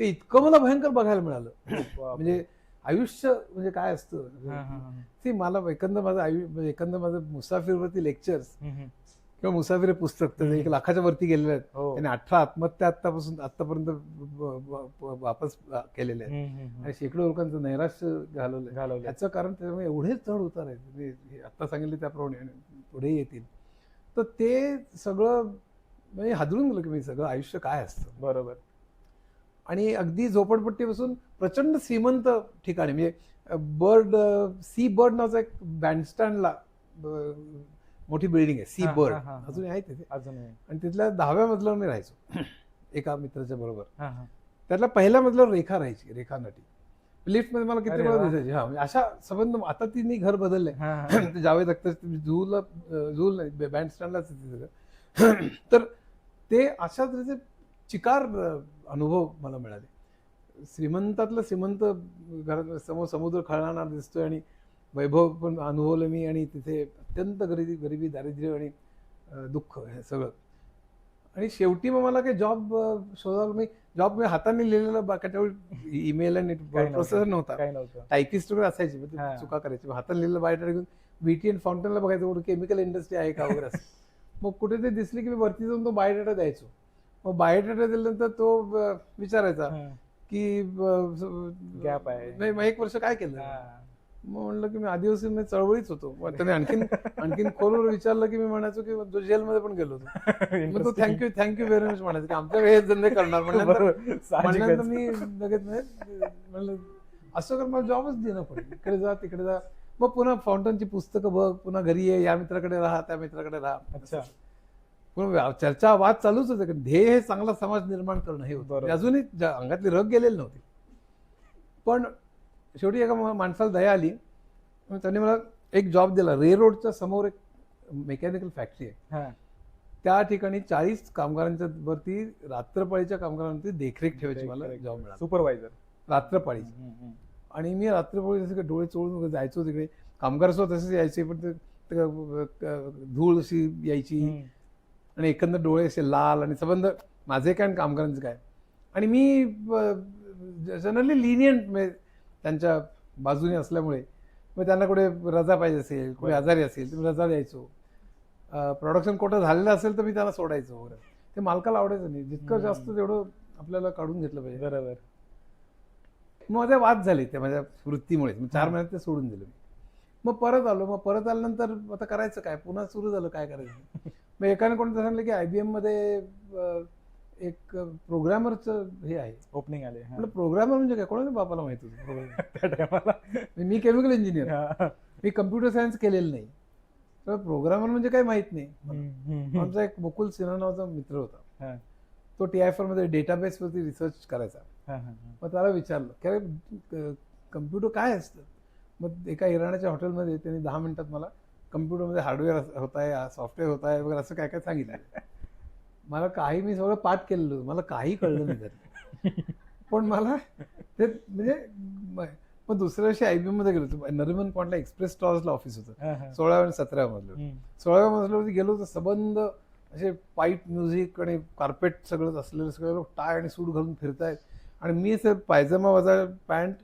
ते इतकं मला भयंकर बघायला मिळालं. म्हणजे आयुष्य म्हणजे काय असतं ते मला एकंदर माझं मुसाफिरवरती लेक्चर्स किंवा मुसाफिर पुस्तक तर 1 लाखाच्या वरती गेलेले आहेत. त्यांनी 18 आत्महत्या आतापर्यंत वापस केलेल्या आहेत, आणि शेकडो लोकांचं नैराश्य घालवलं. याचं कारण त्याच्यामुळे एवढेच चढ उतार आहेत, आता सांगितले त्याप्रमाणे पुढे येतील. तर ते सगळं म्हणजे हादरून गेलं की मी सगळं आयुष्य काय असतं. बरोबर. आणि अगदी झोपडपट्टीपासून प्रचंड श्रीमंत ठिकाणी, म्हणजे सी बर्ड नावाचा एक बँडस्टँडला मोठी बिल्डिंग आहे, सी बर्ड अजून आहे तिथे अजून. आणि तिथल्या 10व्या मजल्यावर मी राहायचो एका मित्राच्या बरोबर. त्यातल्या पहिल्या मजल्यावर रेखा राहायची, रेखा नटी. लिफ्टमध्ये मला किती वेळा दिसायची. म्हणजे अशा संबंध. आता तिने घर बदललंय, जावेद अख्तर झूल नाही, बँडस्टँडलाच तिथे. तर ते अशा तऱ्हेचे चिकार अनुभव मला मिळाले. श्रीमंतातलं श्रीमंत घरात समोर समुद्र खळणारा दिसतोय, आणि वैभव पण अनुभवलं मी, आणि तिथे अत्यंत गरिबी, दारिद्र्य आणि दुःख हे सगळं. आणि शेवटी मग मला काही जॉब शोधायला, मी जॉब हाताने लिहिलेला त्यावेळी ईमेल आणि प्रोसेसर नव्हता, टायपिस्ट वगैरे असायची, चुका करायची, हाताने लिहिलेलं बायोडाटा घेऊन VT आणि फाउंटनला बघायचं कुठे केमिकल इंडस्ट्री आहे का वगैरे असं. मग कुठे ते दिसली की मी वरती जाऊन तो बायोडाटा द्यायचो. मग बायोडाटा दिल्यानंतर तो विचारायचा की गॅप आहे, नाही मग 1 वर्ष काय केलं. मग म्हणलं की मी आदिवासी चळवळीच होतो. मग त्याने आणखीन खोलवर विचारलं की मी म्हणायचो की जो जेलमध्ये पण गेलो होतो. मग तो थँक्यू व्हेरी मच म्हणायचं की आमच्याकडे हे धंदे करणार. म्हणल्यानंतर मी लगेच म्हणलं असं कर, मला जॉबच देणं पडेल, इकडे जा तिकडे जा. मग पुन्हा फाउंटनची पुस्तकं बघ, पुन्हा घरी ये, या मित्राकडे राहा, त्या मित्राकडे राहा. अच्छा. पुन्हा चर्चा वाद चालूच होते. ध्येय हे चांगला समाज निर्माण करणं हे होतं. अजूनही अंगातली रग गेलेली नव्हती. पण शेवटी एका माणसाला दया आली, मग त्यांनी मला एक जॉब दिला. रोडच्या समोर एक मेकॅनिकल फॅक्टरी आहे, हा. त्या ठिकाणी 40 कामगारांच्या वरती, रात्रपाळीच्या कामगारांवरती देखरेख ठेवायची मला जॉब मिळाला, सुपरवायझर रात्रपाळीची. आणि मी रात्रपाळी जसं काही डोळे चोळून जायचो तिकडे. कामगार सुद्धा तसेच यायचे, पण धूळ अशी यायची आणि एकंदर डोळे असे लाल आणि संबंध माझे काय आणि कामगारांचे काय. आणि मी जनरली लिनियंट त्यांच्या बाजूने असल्यामुळे मग त्यांना कुठे रजा पाहिजे असेल, कुठे आजारी असेल तर रजा द्यायचो. प्रोडक्शन कोटा झालेलं असेल तर मी त्याला सोडायचो वगैरे. ते मालकाला आवडायचं नाही, जितकं जास्त तेवढं आपल्याला काढून घेतलं पाहिजे. बरोबर. मग माझे वाद झाले त्या माझ्या वृत्तीमुळे. 4 महिन्यात ते सोडून दिलं मी. मग परत आलो. मग परत आल्यानंतर आता करायचं काय, पुन्हा सुरू झालं काय करायचं. मग एकाने कोणतं सांगितलं की IBM मध्ये एक प्रोग्रामरचं हे आहे, ओपनिंग आले. म्हटलं प्रोग्रामर म्हणजे काय, कोणाच्या बापाला माहित होतं. त्या टायमाला मी केमिकल इंजिनियर, मी कम्प्युटर सायन्स केलेलं नाही, तर प्रोग्रामर म्हणजे काही माहित नाही. आमचा एक मुकुल सिन्हा नावाचा मित्र होता, तो TIFR मध्ये डेटाबेस वरती रिसर्च करायचा. मग त्याला विचारलं की कम्प्युटर काय असतं. मग एका इराणाच्या हॉटेलमध्ये त्यांनी 10 मिनिटात मला कम्प्युटरमध्ये हार्डवेअर होत आहे, सॉफ्टवेअर होत आहे वगैरे असं काय काय सांगितलं. मला काही, मी सगळं पाठ केलेलं होतं, मला काही कळलं नाही त्यात. पण मला ते म्हणजे मग दुसऱ्या वर्षी IBM मध्ये गेलो होतो. नरिमन पॉइंटला एक्सप्रेस स्टॉर्सला ऑफिस होतं, 16व्या आणि 17व्या मजल्यावर. 16व्या मजल्यावरती गेलो तर सबंध असे पाईप म्युझिक आणि कार्पेट सगळं असलेलं, सगळं टाय आणि सूट घालून फिरतायत. आणि मी असं पायजमा वजा पॅन्ट,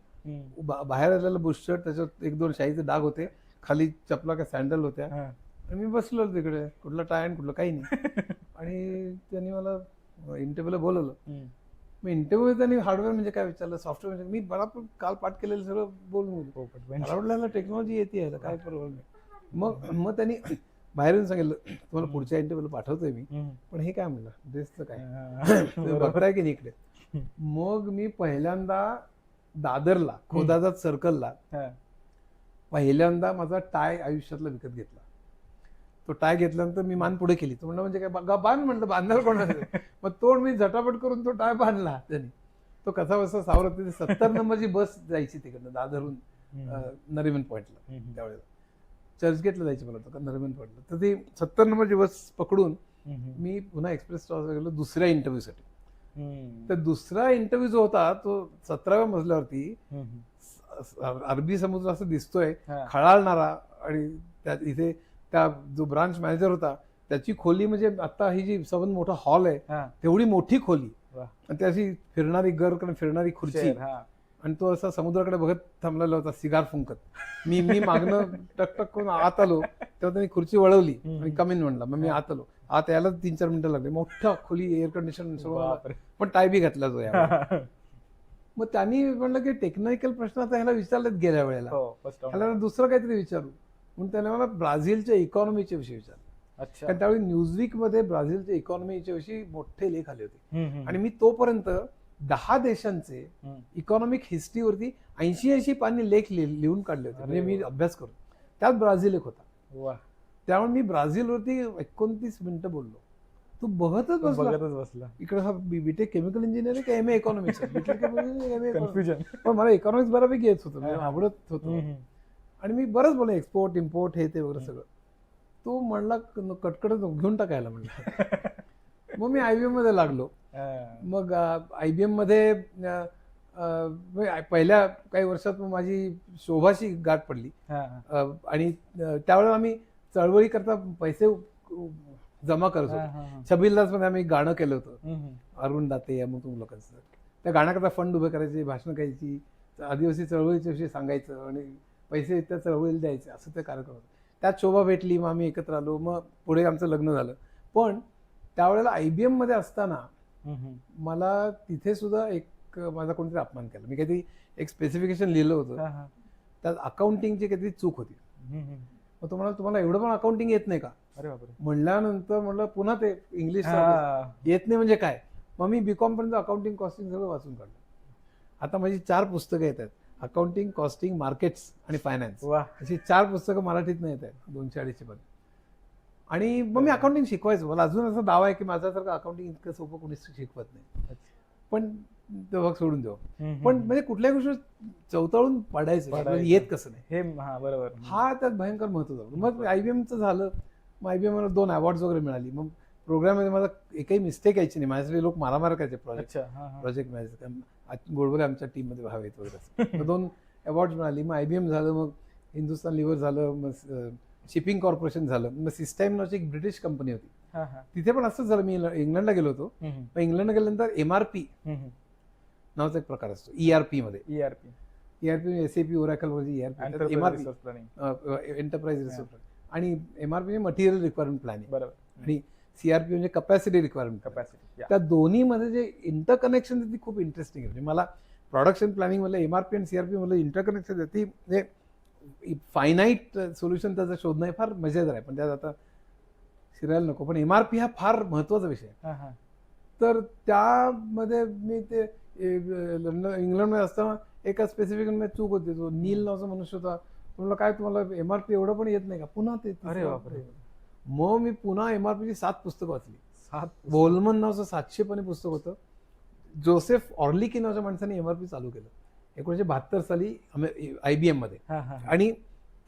बाहेर आलेलं बुशशर्ट, त्याच्यात 1-2 शाईचे डाग होते, खाली चपला का सँडल होत्या. आणि मी बसलो तिकडे, कुठला टाय आणि कुठलं काही नाही. आणि त्यांनी मला इंटरव्ह्यूला बोलवलं. मग इंटरव्ह्यू त्यांनी हार्डवेअर म्हणजे काय विचारलं, सॉफ्टवेअर म्हणजे. मी बराबर काल पाठ केलेलं सगळं बोलून गेलो. मला वाटलं टेक्नॉलॉजी येते आहे काय बरोबर नाही. मग त्यांनी बाहेर येऊन सांगितलं तुम्हाला पुढच्या इंटरव्ह्यूला पाठवतोय मी, पण हे काय म्हणलं ड्रेसचं काय बघताय की नाही इकडे. मग मी पहिल्यांदा दादरला, खोदाजात सर्कलला पहिल्यांदा माझा टाय आयुष्यातला विकत घेतला. तो टाय घेतल्यानंतर मी मान पुढे केली. तो म्हणलं म्हणजे काय बांध, म्हणलं बांधायला कोणाला. मग तो मी झटापट करून तो टाय बांधला त्यांनी. तो कसा बसा सावरत. 70 नंबरची बस जायची तिकडनं दादरहून नरिमन पॉइंटला. त्यावेळेला चर्चगेटला जायची मला तो नरिमन पॉइंटला. तर ती 70 नंबरची बस पकडून मी पुन्हा एक्सप्रेस स्टॉर्सला गेलो दुसऱ्या इंटरव्ह्यूसाठी. तर दुसरा इंटरव्ह्यू जो होता तो 17व्या मजल्यावरती, अरबी समुद्र असं दिसतोय खळाळणारा. आणि त्यात इथे त्या जो ब्रांच मॅनेजर होता त्याची खोली म्हणजे आता ही जी सबंध मोठा हॉल आहे तेवढी मोठी खोली, आणि त्याची फिरणारी गर्ल, फिरणारी खुर्ची. आणि तो असा समुद्राकडे बघत थांबलेला होता सिगार फुंकत. मी मागणं टकटक करून आत आलो तेव्हा त्यांनी खुर्ची वळवली आणि कमीन म्हणला. मग मी आत आलो. आत यायला 3-4 मिनिटं लागले. मोठ्या खोली, एअर कंडिशन सगळं, पण टाय बी घातला जो या. मग त्यांनी म्हणलं की टेक्निकल प्रश्न आता ह्याला विचारलेत गेल्या वेळेला, ह्याला दुसरं काहीतरी विचारू. म्हणून त्याने मला ब्राझीलच्या इकॉनॉमीच्या विषयी विचारलं. कारण त्यावेळी न्यूजवीक मध्ये ब्राझीलच्या इकॉनॉमीच्या विषयी मोठे लेख आले होते. आणि मी तोपर्यंत 10 देशांचे इकॉनॉमिक हिस्ट्रीवरती 80 पानी लेख लिहून काढले होते. म्हणजे मी अभ्यास करून त्यात ब्राझील एक होता. त्यामुळे मी ब्राझीलवरती 29 मिनिटं बोललो. तू बघतच बसला. इकडे हा बीटेक केमिकल इंजिनिअरिंग का MA इकॉनॉमिक्स, कन्फ्युजन. पण मला इकॉनॉमिक्स बऱ्यापैकी येत होतं, आवडत होतं. आणि मी बरंच बोललो एक्सपोर्ट इम्पोर्ट हे ते वगैरे सगळं. तो म्हणला कटकट घेऊन टाकायला म्हणला. मग मी IBM मध्ये लागलो. मग IBM मध्ये पहिल्या काही वर्षात माझी शोभाशी गाठ पडली. आणि त्यावेळेला आम्ही चळवळी करता पैसे जमा करत होतो. छबिलदास मध्ये आम्ही गाणं केलं होतं, अरुण दाते अमुक लोकांचं. त्या गाण्याकरता फंड उभे करायचे, भाषण करायची, आदिवासी चळवळीच्या विषयी सांगायचं आणि पैसे त्या चळवळीला द्यायचे, असं ते कार्यक्रम होतं. त्यात शोभा भेटली, मग आम्ही एकत्र आलो. मग पुढे आमचं लग्न झालं. पण त्यावेळेला IBM मध्ये असताना मला तिथे सुद्धा एक माझा कोणतरी अपमान केला. मी काहीतरी एक स्पेसिफिकेशन लिहिलं होतं, त्यात अकाउंटिंगची काहीतरी चूक होती. मग तो म्हणाला तुम्हाला एवढं पण अकाउंटिंग येत नाही का. अरे बापरे. म्हणल्यानंतर म्हणलं पुन्हा ते इंग्लिश येत नाही म्हणजे काय. मग मी BCom पर्यंत अकाउंटिंग कॉस्टिंग सगळं वाचून काढलं. आता माझी 4 पुस्तकं येत आहेत, अकाउंटिंग, कॉस्टिंग, मार्केट्स आणि फायनान्स. अशी 4 पुस्तकं मराठीतनं येत आहेत, 200-250 मध्ये. आणि मग मी अकाउंटिंग शिकवायचो. मला अजून असा दावा आहे की माझ्यासारखं अकाउंटिंग इतकं सोपं कोणीच शिकवत नाही. पण तेव्हा सोडून देऊ. हम्म, पण हम्म. म्हणजे कुठल्याही गोष्टी चवताळून पडायचं आपल्याला येत कसं नाही हे हा बरोबर. हा त्यात भयंकर महत्वाचा. मग IBMचं झालं, मग IBM मला 2 अवॉर्ड्स वगैरे मिळाली. मग प्रोग्राममध्ये मला एकही मिस्टेक यायची नाही. माझ्यासाठी लोक मारामार करायचे प्रोजेक्ट अच्छा. हा, हा. प्रोजेक्ट मॅनेजर गोडबोले आमच्या टीममध्ये व्हावेत वगैरे. मग 2 अवॉर्ड्स मिळाली. मग IBM झालं, मग हिंदुस्तान लिव्हर झालं, मग शिपिंग कॉर्पोरेशन झालं. मग सिस्टम नावाची एक ब्रिटिश कंपनी होती. हा, हा. तिथे पण असंच झालं. मी इंग्लंडला गेलो होतो. हम्म, मग इंग्लंडला गेल्यानंतर MRP हम्म. नावाचा एक प्रकार असतो ERP मध्ये. ERP ERP SAP ओरॅकल वरची ERP Enterprise MRP Resource Planning. Enterprise resource आणि MRP म्हणजे मटेरियल रिक्वायरमेंट प्लॅनिंग बरोबर. आणि CRP म्हणजे कपॅसिटी रिक्वायरमेंट. कॅपॅसिटी. त्या दोन्हीमध्ये जे इंटरकनेक्शन ती खूप इंटरेस्टिंग आहे. म्हणजे मला प्रोडक्शन प्लॅनिंग मधलं MRP आणि CRP मधलं इंटरकनेक्शन आहे ती म्हणजे फायनाईट सोल्युशन त्याचं शोधणं हे फार मजेदार आहे. पण त्यात आता शिरायला नको. पण MRP हा फार महत्वाचा विषय आहे. हा, हा. तर त्यामध्ये मी ते इंग्लंडमध्ये असताना एका स्पेसिफिक चूक होती. तो नील नावाचा मनुष्य होता. म्हणलं काय तुम्हाला MRP एवढं पण येत नाही का? पुन्हा ते अरे बापरे. मग मी पुन्हा MRPची 7 पुस्तकं वाचली. 7 बोलमन नावाचं 700 पानी पुस्तक होतं. जोसेफ ऑर्लिकी नावाच्या माणसाने MRP चालू केलं 1972 साली IBM मध्ये. हा, हा. आणि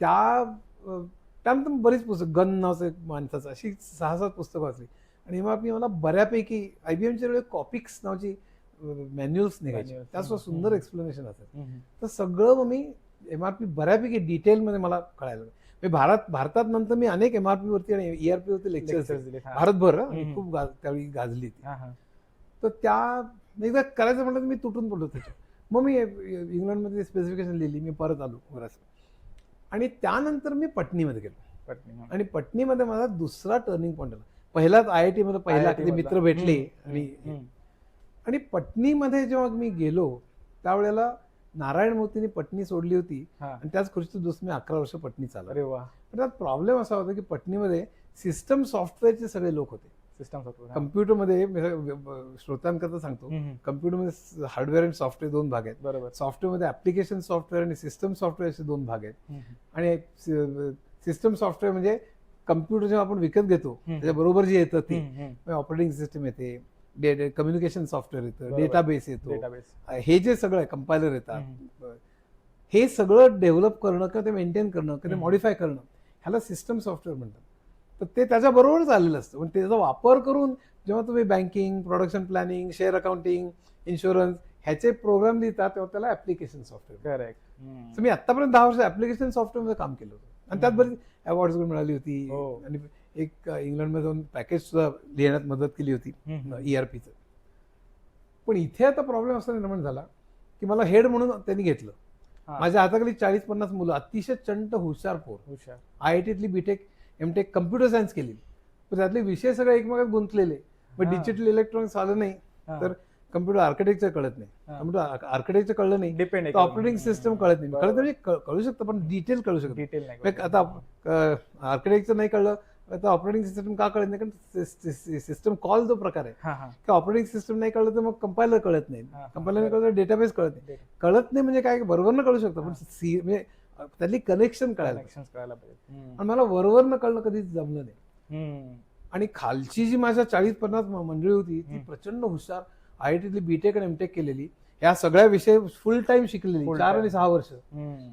त्यानंतर बरीच पुस्तकं, गन नावाचं एक माणसाचं, अशी 6-7 पुस्तकं वाचली. आणि MRP मला बऱ्यापैकी IBMच्या वेळी कॉपिक्स नावाची मॅन्युअल्स निघायची. Manuals. त्याचं सुंदर एक्सप्लेनेशन असायचं. हम्म. तर सगळं मग मी MRP बऱ्यापैकी डिटेलमध्ये मला कळायला लागलं. भारतात नंतर मी अनेक MRP वरती आणि ERP वरती लेक्चर्स Lectures दिले. हा. भारतभर हम्म. खूप त्यावेळी गाजली ती. हा, हा. तर त्या एकदा करायचं म्हटलं तर मी तुटून पडलो त्याच्यात. मग मी इंग्लंडमध्ये स्पेसिफिकेशन लिहिली. मी परत आलो बरंच. आणि त्यानंतर मी पटणीमध्ये गेलो. पटणी. हा. आणि पटणीमध्ये माझा दुसरा टर्निंग पॉईंट आला. पहिलाच IIT मध्ये पहिला IIT कधी मित्र भेटले. हम्म. आणि पटणीमध्ये जेव्हा मी गेलो त्यावेळेला नारायण मूर्तींनी पटणी सोडली होती. हा. आणि त्याच खुर्चीत बसून मी 11 वर्ष पटणी चालवली. अरे वा. पण त्यात प्रॉब्लेम असा होता की पटणीमध्ये सिस्टम सॉफ्टवेअरचे सगळे लोक होते. System software. कम्प्युटरमध्ये श्रोत्यांकरता सांगतो, कम्प्युटरमध्ये हार्डवेअर आणि सॉफ्टवेअर 2 भाग आहेत. बरोबर. सॉफ्टवेअरमध्ये ऍप्लिकेशन सॉफ्टवेअर आणि सिस्टम सॉफ्टवेअर असे 2 भाग आहेत. हम्म. आणि सिस्टम सॉफ्टवेअर म्हणजे कम्प्युटर जेव्हा आपण विकत घेतो त्याच्याबरोबर जे येतं ते हम्म. ऑपरेटिंग सिस्टम येते, कम्युनिकेशन सॉफ्टवेअर येतं, बरोबर. डेटाबेस येतो, डेटाबेस. हे जे सगळं आहे कंपायलर येतात, हे सगळं डेव्हलप करणं किंवा ते मेंटेन करणं किंवा ते मॉडिफाय करणं ह्याला सिस्टम सॉफ्टवेअर म्हणतात. तर ते त्याच्याबरोबरच आलेलं असतं. पण त्याचा वापर करून जेव्हा तुम्ही banking, production planning, share accounting, insurance ह्याचे प्रोग्राम लिहितात तेव्हा त्याला ऍप्लिकेशन सॉफ्टवेअर. करेक्ट. तर मी आतापर्यंत 10 वर्ष ऍप्लिकेशन सॉफ्टवेअरमध्ये काम केलं होतं आणि त्यात बरीच अवॉर्ड्स मिळाली होती. हो. आणि एक इंग्लंडमध्ये जाऊन पॅकेज सुद्धा लिहिण्यात मदत केली होती ERPचं. पण इथे आता प्रॉब्लेम असा निर्माण झाला की मला हेड म्हणून त्यांनी घेतलं. माझ्या हाताखाली 40-50 मुलं, अतिशय चंट हुशार पोर, हुशार. IITतली BTech MTech कम्प्युटर सायन्स केलेली. पण त्यातले विषय सगळे एकमेकात गुंतलेले. मग डिजिटल इलेक्ट्रॉनिक्स आलं नाही तर कम्प्युटर आर्किटेक्चर कळत नाही. कम्प्युटर आर्किटेक्चर कळलं नाही डिपेंड तर ऑपरेटिंग सिस्टम कळत नाही. कळत म्हणजे कळू शकतं पण डिटेल कळू शकतं. डिटेल नाही. आता आर्किटेक्चर नाही कळलं तर ऑपरेटिंग सिस्टम का कळत नाही? कारण सिस्टम कॉल जो प्रकार आहे की ऑपरेटिंग सिस्टम नाही कळलं तर मग कंपायलर कळत नाही. कंपायलर नाही कळलं तर डेटाबेस कळत नाही. कळत नाही म्हणजे काय, बरोबर कळू शकतं पण म्हणजे त्यातली कनेक्शन कळायला पाहिजे. आणि मला वरवरनं कळणं कधीच जमलं नाही. आणि खालची जी माझ्या 40-50 मंडळी होती ती प्रचंड हुशार, IITतली BTech आणि MTech केलेली, या सगळ्या विषय फुल टाइम शिकलेली 4 आणि 6 वर्ष.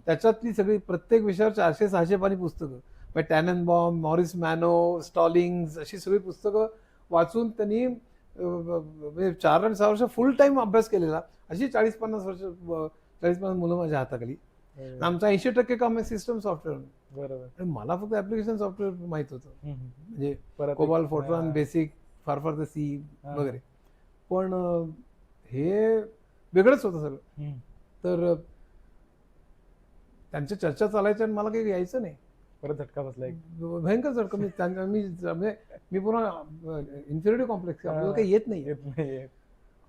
त्याच्यातली सगळी प्रत्येक विषयावर 400-600 पानी पुस्तकं, टॅननबॉम, मॉरिस मॅनो, स्टॉलिंग्स अशी सगळी पुस्तकं वाचून त्यांनी 4 आणि 6 वर्ष फुल टाइम अभ्यास केलेला. अशी 40-50 मुलं माझ्या हाताखाली. आमचा 80% काम आहे सिस्टम सॉफ्टवेअर. बरोबर. आणि मला फक्त ऍप्लिकेशन सॉफ्टवेअर माहित होतं, म्हणजे कोबाल, फोर्ट्रॉन, बेसिक, फार तर C वगैरे. पण हे वेगळंच होतं सगळं. तर त्यांच्या चर्चा चालायच्या आणि मला काही यायचं नाही. परत झटका बसला एक भयंकर झटका. मी पुन्हा इन्फिरिटी कॉम्प्लेक्स, आपल्याला काही येत नाही.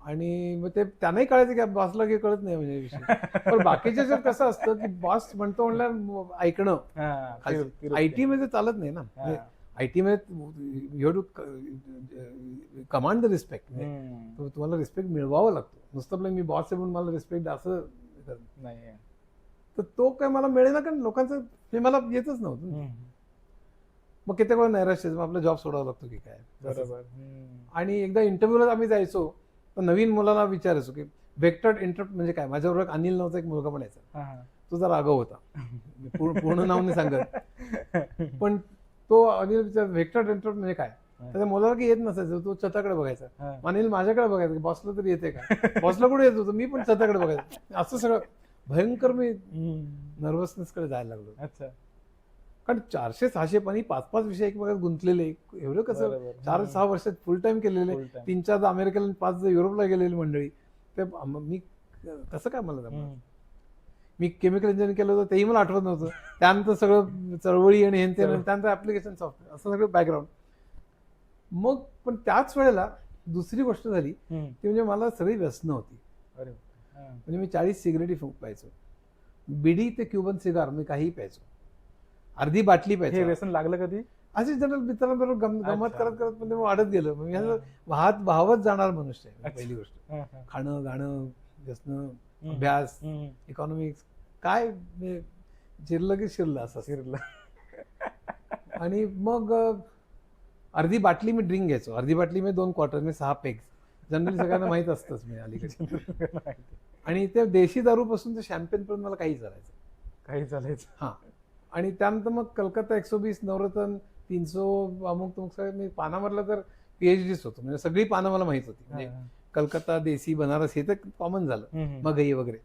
आणि मग ते त्यांनाही कळायचं की बॉसला काही कळत नाही म्हणजे विषय. पण बाकीच्या जर कसं असतं की बॉस म्हणतो म्हणलं ऐकणं, IT मध्ये चालत नाही ना. IT मध्ये you have to command the respect. तुम्हाला रिस्पेक्ट मिळवावं लागतो. नुसतं मी बॉस आहे म्हणून मला रिस्पेक्ट असं नाही. तर तो काय मला मिळेना कारण लोकांचं हे मला येतच नव्हतं. मग किती वेळा नैराश्य, आपला जॉब सोडावा लागतो की काय. बरोबर. आणि एकदा इंटरव्ह्यूला आम्ही जायचो तर नवीन मुलाला विचारायचो की व्हेक्टर इंटरप्ट म्हणजे काय. माझ्याबरोबर एक अनिल नावाचा एक मुलगा पण यायचा. हा, हा. तो जरा आगाऊ होता, पूर्ण नाव नाही सांगत, पण तो अनिल विचार व्हेक्टर इंटरप्ट म्हणजे काय. त्याच्या मुलाला की येत नसायचं, तो छताकडे बघायचा. हा. अनिल माझ्याकडे बघायचं, बॉसला तरी येते का, बॉसला कुठे येत होतं, मी पण छताकडे बघायचं. असं सगळं भयंकर मी नर्वसनेसकडे जायला लागलो. अच्छा. कारण 400-600 पानी 5-5 विषय एकमेकात गुंतलेले, एवढं कसं बरोबर. 4-6 वर्षात फुल टाइम केलेले, Full time. 3-4 अमेरिकेला 5 युरोपला गेलेली मंडळी. ते मी कसं काय मला जमलं. मी केमिकल इंजिनिअरिंग केलं होतं तेही मला आठवत नव्हतं. त्यानंतर सगळं चळवळी आणि हे त्यानंतर ऍप्लिकेशन सॉफ्टवेअर असं सगळं बॅकग्राऊंड. मग पण त्याच वेळेला दुसरी गोष्ट झाली ती म्हणजे मला सगळी व्यसनं होती. अरे. म्हणजे मी 40 सिगरेटी प्यायचो, बिडी ते क्युबन सिगार मी काहीही प्यायचो, अर्धी बाटली हे प्यायचो. व्यसन लागलं कधी? असे जनरल मित्रांबरोबर गमत अच्छा. करत करत पण ते वाढत गेलं. मी असं वाहत जाणार मनुष्य आहे. अच्छा. पहिली गोष्ट हा, हा. खाणं गाणं व्यसनं अभ्यास इकॉनॉमिक्स काय जिरलं की शिरलं असं शिरलं. आणि मग अर्धी बाटली मी ड्रिंक घ्यायचो, अर्धी बाटली मी 2 क्वार्टर मी 6 पेग्स. जनरली सगळ्यांना माहित असतंच मी अलीकडे. आणि त्या देशी दारूपासून ते शॅम्पेन पर्यंत मला काही चालायचं. काही चालायचं. हा. आणि त्यानंतर मग कलकत्ता 120 नवरत्न 300 अमुक तमुक सगळं मी पानामधला तर पीएचडीच होतो, म्हणजे सगळी पानं मला माहित होती. म्हणजे कलकत्ता देसी बनारस हे तर कॉमन झालं, मगई वगैरे.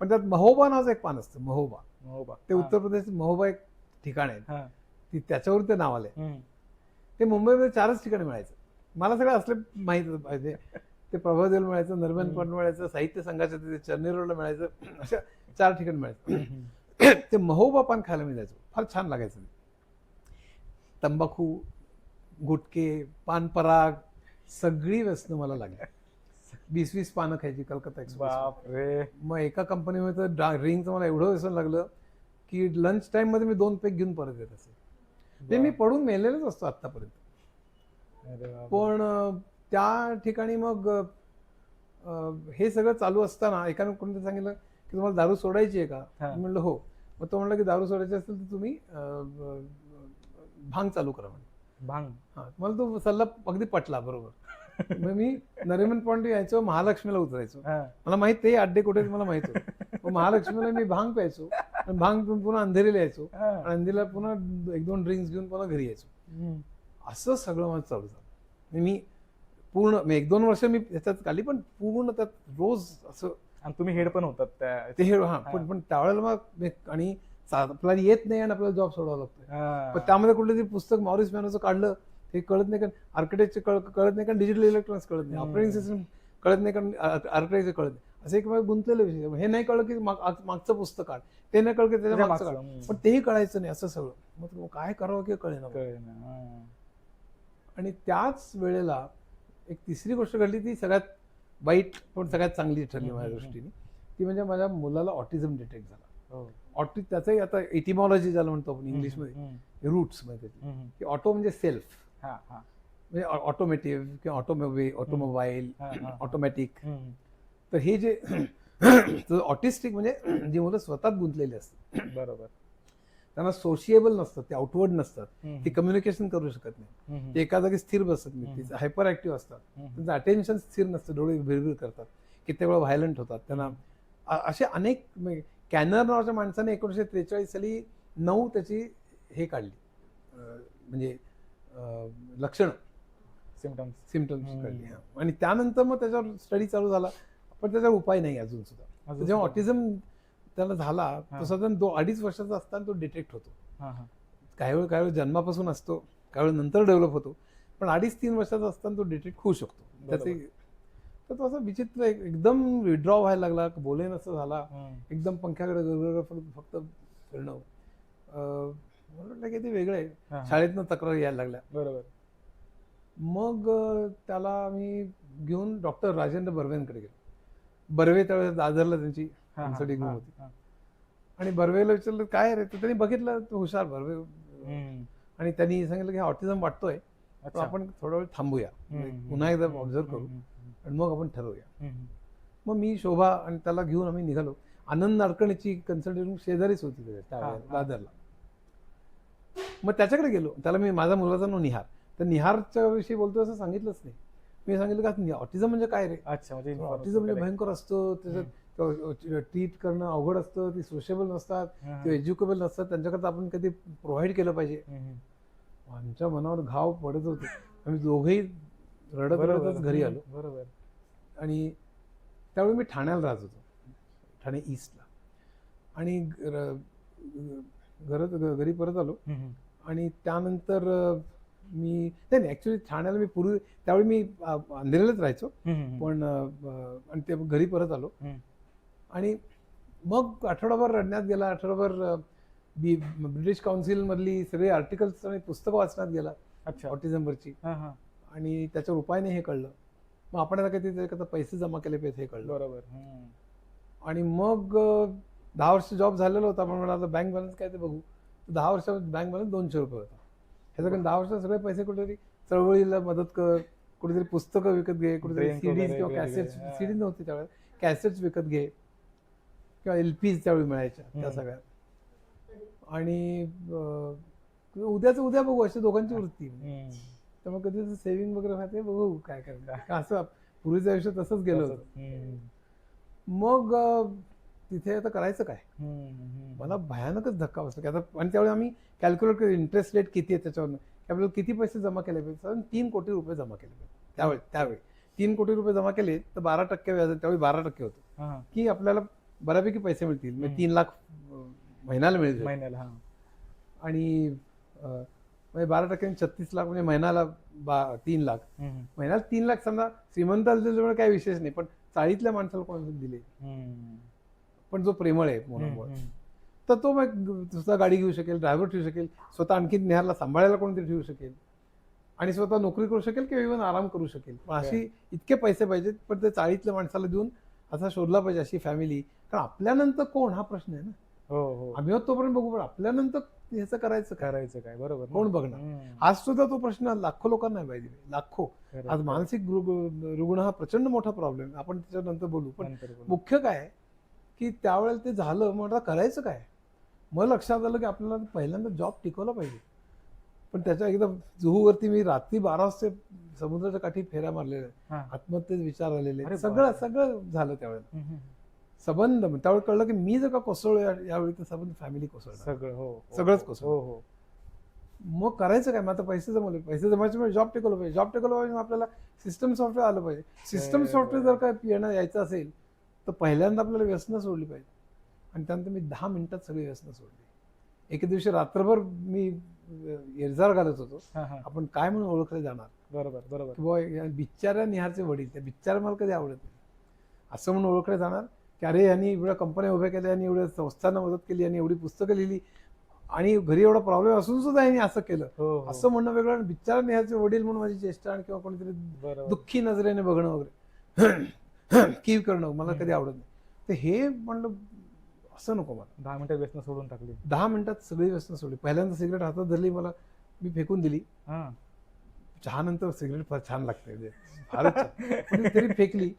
पण त्यात महोबा नावाचं एक पान असतं, महोबा. ते उत्तर प्रदेश महोबा एक ठिकाण आहे, त्याच्यावर ते नाव आलंय. ते मुंबईमध्ये 4च ठिकाणी मिळायचं. मला सगळं असले माहित पाहिजे. ते प्रभादेल मिळायचं, नरमन पण मिळायचं, साहित्य संघाच्या तिथे चर्नी रोडला मिळायचं, अशा 4 ठिकाणी मिळायचं. ते महोबा पान खायला मी जायचो, फार छान लागायचं. तंबाखू, गुटखे, पान पराग सगळी व्यसनं मला लागली. 20-20 पानं खायची कलकत्ता 120. बापरे. मग एका कंपनीमध्ये तर ड्रिंकचं मला एवढं व्यसन लागलं की लंच टाइम मध्ये मी 2 पेग घेऊन परत येत असे. ते मी पडून मेलेलंच असतो आतापर्यंत. पण त्या ठिकाणी मग हे सगळं चालू असताना एकाने कोणतं सांगितलं की तुम्हाला दारू सोडायची आहे का. मी म्हणलं हो. मग तो म्हणला की दारू सोडायची असेल तर तुम्ही भांग चालू करा म्हणजे. भांग. हा. मला तो सल्ला अगदी पटला बरोबर. मग मी नरिमन पॉइंट यायचो, महालक्ष्मीला उतरायचो. मला माहित ते अड्डे कुठे मला माहित होतं. मग महालक्ष्मीला मी भांग प्यायचो, भांग पिऊन पुन्हा अंधेरीला यायचो, अंधेरीला पुन्हा 1-2 ड्रिंक्स घेऊन पुन्हा घरी यायचो. असं सगळं माझं चालू झालं. मी पूर्ण 1-2 वर्ष मी त्याच्यात काढली, पण पूर्ण त्यात रोज असं. आणि तुम्ही हेड पण होतात ते हेड. हा. पण त्यावेळेला मग आणि आपल्याला येत नाही आणि आपल्याला जॉब सोडावा लागतो. पण त्यामध्ये कुठलं तरी पुस्तक मॉरिस मॅनोचं काढलं, हे कळत नाही, कारण आर्किटेक्टचे कळत नाही, कारण डिजिटल इलेक्ट्रॉनिक्स कळत नाही, ऑपरेटिंग सिस्टम कळत नाही, कारण आर्किटेक्टचे कळत नाही. असं एक गुंतलेलं विषय. हे नाही कळलं की मागचं पुस्तक काढ, ते नाही कळलं की त्याच्या मागचं काढ, पण तेही कळायचं नाही असं सगळं. मग काय करावं की कळेना. आणि त्याच वेळेला एक तिसरी गोष्ट घडली, ती सगळ्यात वाईट पण सगळ्यात चांगली ठरली माझ्या दृष्टीने. ती म्हणजे माझ्या मुलाला ऑटिझम डिटेक्ट झाला. त्याचंही आता एटिमॉलॉजी ज्याला म्हणतो आपण इंग्लिशमध्ये, रूट्स मध्ये की ऑटो म्हणजे सेल्फ, म्हणजे ऑटोमेटिव्ह किंवा ऑटोमोबाईल, ऑटोमॅटिक. तर हे जे ऑटिस्टिक म्हणजे जी मुलं स्वतःत गुंतलेली असतात, बरोबर, त्यांना सोशिएबल नसतात, ते आउटवर्ड नसतात, ते कम्युनिकेशन करू शकत नाही, ते एका जागी स्थिर बसत नाही, ते हायपर ऍक्टिव्ह असतात, त्यांचं अटेन्शन स्थिर नसतं, डोळे भिरभिर करतात, कित्येक वेळा व्हायलंट होतात. त्यांना असे अनेक. कॅनर नावाच्या माणसाने 1943 साली 9 त्याची हे काढली, म्हणजे लक्षणं, सिम्पटम्स काढली. आणि त्यानंतर मग त्याच्यावर स्टडी चालू झाला, पण त्याच्यावर उपाय नाही अजून सुद्धा. जेव्हा ऑटिझम त्याला झाला तो साधारण 2-2.5 वर्षाचा असताना तो डिटेक्ट होतो. काही वेळ जन्मापासून असतो, काही वेळ नंतर डेव्हलप होतो, पण 2.5-3 वर्षाचा असताना तो डिटेक्ट होऊ शकतो. त्याचे तर तो असं विचित्र एकदम विड्रॉ व्हायला लागला, बोले नसं झाला, एकदम पंख्याकडे फक्त फिरणं. मला वाटलं की ते वेगळं आहे. शाळेतनं तक्रार यायला लागल्या. बरोबर. मग त्याला मी घेऊन डॉक्टर राजेंद्र बर्वेंकडे गेलो. बर्वे त्यावेळेस दादरला त्यांची कन्सल्टिंग रूम होती. आणि बर्वेला विचारलं काय रे, तर त्यांनी बघितलं तो हुशार बर्वे, आणि त्यांनी सांगितलं की ऑटिझम वाटतोय, तर आपण थोडा वेळ थांबूया, पुन्हा एकदा ऑब्झर्व करू आणि मग आपण ठरवूया. मग मी, शोभा आणि त्याला घेऊन आम्ही निघालो. आनंद नाडकर्णीची कन्सल्टिंग रूम शेजारीच होती दादरला. मग त्याच्याकडे गेलो. त्याला मी, माझा मुलाचा नाव निहार, तर निहारच्या विषयी बोलतो असं सांगितलंच नाही. मी सांगितलं का ऑटिझम म्हणजे काय रे, अच्छा म्हणजे ऑटिझम म्हणजे भयंकर असतं, त्याच्यात ट्रीट करणं अवघड असतं, ती सोशेबल नसतात, ते एज्युकेबल नसतात, त्यांच्याकरता आपण कधी प्रोव्हाइड केलं पाहिजे. आमच्या मनावर घाव पडत होते. आम्ही दोघेही रडत रडतच घरी आलो. बरोबर. आणि त्यावेळी मी ठाण्याला राहत होतो, ठाणे ईस्टला. आणि घरी परत आलो. आणि त्यानंतर मी नाही ऍक्च्युली ठाण्याला मी पूर्वी त्यावेळी मी अंधेरीलाच राहायचो, पण आणि ते घरी परत आलो. आणि मग आठवडाभर रडण्यात गेला, आठवडाभर ब्रिटिश काउन्सिल मधली सगळी आर्टिकल्स आणि पुस्तकं वाचण्यात गेला ऑटिझमवरची. आणि त्याच्यावर उपाय नाही हे कळलं. मग आपण आता काही त्याच्याकरता पैसे जमा केले पाहिजे हे कळलं. बरोबर. आणि मग 10 वर्ष जॉब झालेला होता, पण मला आता बँक बॅलन्स काय ते बघू. 10 वर्षात बँक बॅलन्स 200 रुपये होता. ह्याच्याकडे 10 वर्षात सगळे पैसे कुठेतरी चळवळीला मदत कर, कुठेतरी पुस्तकं विकत घे, कुठेतरी सीडीज किंवा कॅसेट्स, सीडी नव्हती त्यावेळेस, कॅसेट्स विकत घे किंवा एलपीज त्यावेळी मिळायच्या त्या सगळ्या. आणि उद्याच उद्या बघू अशी दोघांची वृत्ती. त्यामुळे कधी सेव्हिंग वगैरे व्हायचं बघू काय करणार, असं पूर्वीचं आयुष्य तसंच गेलं होतं. मग तिथे आता करायचं काय, मला भयानकच धक्का बसला की आता. आणि त्यावेळी आम्ही कॅल्क्युलेट केलं इंटरेस्ट रेट किती आहे त्याच्यावर, की आपल्याला किती पैसे जमा केले पाहिजे. साधारण 3 कोटी रुपये जमा केले पाहिजे त्यावेळी 3 कोटी रुपये जमा केले तर 12% व्याज, त्यावेळी 12% होतं, की आपल्याला बऱ्यापैकी पैसे मिळतील. म्हणजे 3 लाख महिन्याला मिळेल. आणि 12% 36 लाख म्हणजे महिन्याला 3 लाख. महिन्याला 3 लाख समजा श्रीमंत असल्यामुळे काही विशेष नाही, पण चाळीतल्या माणसाला कोणाला दिले, पण जो प्रेमळ आहे मुलामुळे, तर तो मग स्वतः गाडी घेऊ शकेल, ड्रायव्हर ठेवू शकेल, स्वतः आणखी नेहारला सांभाळायला कोणतरी ठेवू शकेल, आणि स्वतः नोकरी करू शकेल किंवा इव्हन आराम करू शकेल. पण अशी इतके पैसे पाहिजेत, पण ते चाळीतल्या माणसाला देऊन असा शोधला पाहिजे अशी फॅमिली. कारण आपल्यानंतर कोण हा प्रश्न आहे ना. आम्ही होत तोपर्यंत बघू, पण आपल्यानंतर ह्याचं करायचं काय, बरोबर, कोण बघणार. आज सुद्धा तो प्रश्न लाखो लोकांना आहे पाहिजे, लाखो. आज मानसिक रुग्ण हा प्रचंड मोठा प्रॉब्लेम, आपण त्याच्यानंतर बोलू. पण मुख्य काय की त्यावेळेला ते झालं, मग आता करायचं काय. मग लक्षात आलं की आपल्याला पहिल्यांदा जॉब टिकवला पाहिजे. पण त्याच्या एकदा जुहूवरती मी रात्री 12 वाजता समुद्राच्या काठी फेऱ्या मारलेल्या, आत्महत्येचे विचार आलेले, सगळं झालं त्यावेळेला. संबंध त्यावेळी कळलं की मी जर का कोसळलो यावेळी तर संबंध फॅमिली कोसळलं, सगळंच कोसळलं. मग करायचं काय, मग आता पैसे जमायचे म्हणजे जॉब टिकवलं पाहिजे. जॉब टिकवलं पाहिजे आपल्याला सिस्टम सॉफ्टवेअर आलं पाहिजे. सिस्टम सॉफ्टवेअर जर काय यायचं असेल तर पहिल्यांदा आपल्याला व्यसनं सोडली पाहिजे. आणि त्यानंतर मी 10 मिनिटात सगळी व्यसनं सोडली. एके दिवशी रात्रभर मी एरजार घालत होतो, आपण काय म्हणून ओळखले जाणार. बरोबर. किंवा बिचाऱ्या निहारचे वडील, त्या बिचाऱ्या मला कधी आवडत नाही असं म्हणून ओळखले जाणार, की अरे यांनी एवढ्या कंपन्या उभ्या केल्या, यांनी एवढ्या संस्थांना मदत केली, यांनी एवढी पुस्तकं लिहिली, आणि घरी एवढा प्रॉब्लेम असून सुद्धा यांनी असं केलं, असं म्हणणं वेगळं. बिचारा निहारचे वडील म्हणून माझी चेष्टा किंवा कोणीतरी दुःखी नजरेने बघणं वगैरे कीव करणं मला कधी आवडत नाही. तर हे म्हणलं असं नको मला. 10 मिनिटात व्यसन सोडून टाकली, 10 मिनिटात सगळी व्यसन सोडली. पहिल्यांदा सिगरेट हातात धरली, मी फेकून दिली. चहा नंतर सिगरेट फार छान लागते, फारच छान, तरी फेकली.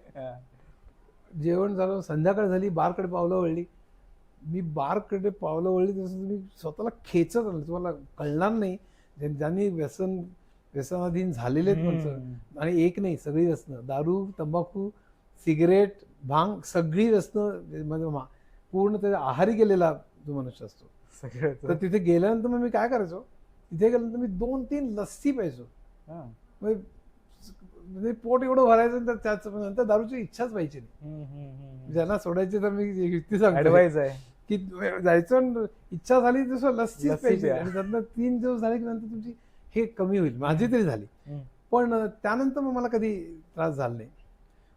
जेवण झालं, संध्याकाळ झाली, बारकडे पावलं वळली. मी बारकडे पावलं वळली तसं मी स्वतःला खेचत आलं. तुम्हाला कळणार नाही, ज्यांनी व्यसनाधीन झालेले माणसं, आणि एक नाही सगळी व्यसनं, दारू, तंबाखू, सिगरेट, भांग, सगळी व्यसनं पूर्ण त्याच्या आहारी गेलेला जो मनुष्य असतो. तर तिथे गेल्यानंतर मग मी काय करायचो, तिथे गेल्यानंतर मी 2-3 लस्सी प्यायचो. म्हणजे पोट एवढं भरायचं, तर त्याच नंतर दारूची इच्छाच व्हायची नाही. ज्यांना सोडायची तर मी युक्ती सांगतो की जायचं, इच्छा झाली तसं लस्सी प्यायची, आणि त्यातनं 3 दिवस झाले की नंतर तुमची हे कमी होईल. माझी तरी झाली, पण त्यानंतर मग मला कधी त्रास झाला नाही.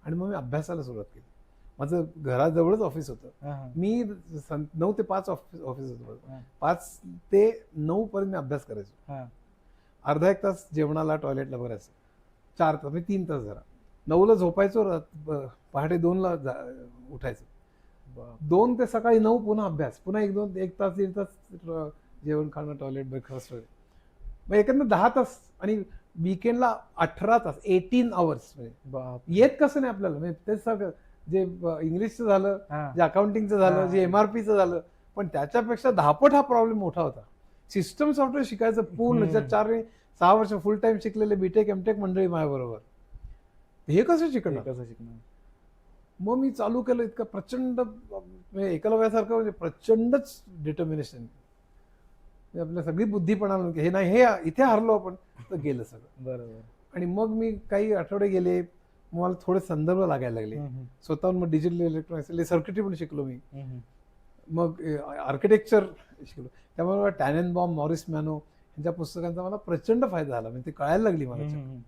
आणि मग मी अभ्यासाला सुरुवात केली. माझं घराजवळच ऑफिस होतं, मी 9 ते 5 ऑफिस होतं. 5 ते 9 पर्यंत मी अभ्यास करायचो. अर्धा 1 तास जेवणाला, टॉयलेटला भरायचं, 4 तास म्हणजे 3 तास जरा. 9ला झोपायचो, पहाटे 2ला उठायचं. 2 ते सकाळी 9 पुन्हा अभ्यास, पुन्हा 1 तास 1.5 तास जेवण खाणं, टॉयलेट, ब्रेकफास्ट वगैरे. मग एकंदर 10 तास, आणि वीकेंडला 18 तास, 18 आवर्स. म्हणजे येत कसं नाही आपल्याला, म्हणजे तेच सगळं जे इंग्लिशचं झालं, जे अकाउंटिंगचं झालं, जे MRPचं झालं, पण त्याच्यापेक्षा 10 पट हा प्रॉब्लेम मोठा होता. सिस्टम सॉफ्टवेअर शिकायचं पूर्ण, 4-6 वर्ष फुल टाइम शिकलेले बीटेक एमटेक मंडळी माझ्याबरोबर. हे कसं शिकणार. कसं शिकणार. मग मी चालू केलं इतकं प्रचंड म्हणजे एकलव्यासारखं म्हणजे प्रचंडच डिटर्मिनेशन. आपल्या सगळी बुद्धीपणा हे नाही हे इथे हरलो आपण तर गेलं सगळं. बरोबर. आणि मग मी काही आठवडे गेले, मग मला थोडे संदर्भ लागायला लागले स्वतःहून. मग डिजिटल इलेक्ट्रॉनिक्स सर्किटरी पण शिकलो मी. मग आर्किटेक्चर शिकलो. त्यामुळे मला टॅनेनबॉम, मॉरिस मॅनो यांच्या पुस्तकांचा मला प्रचंड फायदा झाला. म्हणजे ते कळायला लागली मला.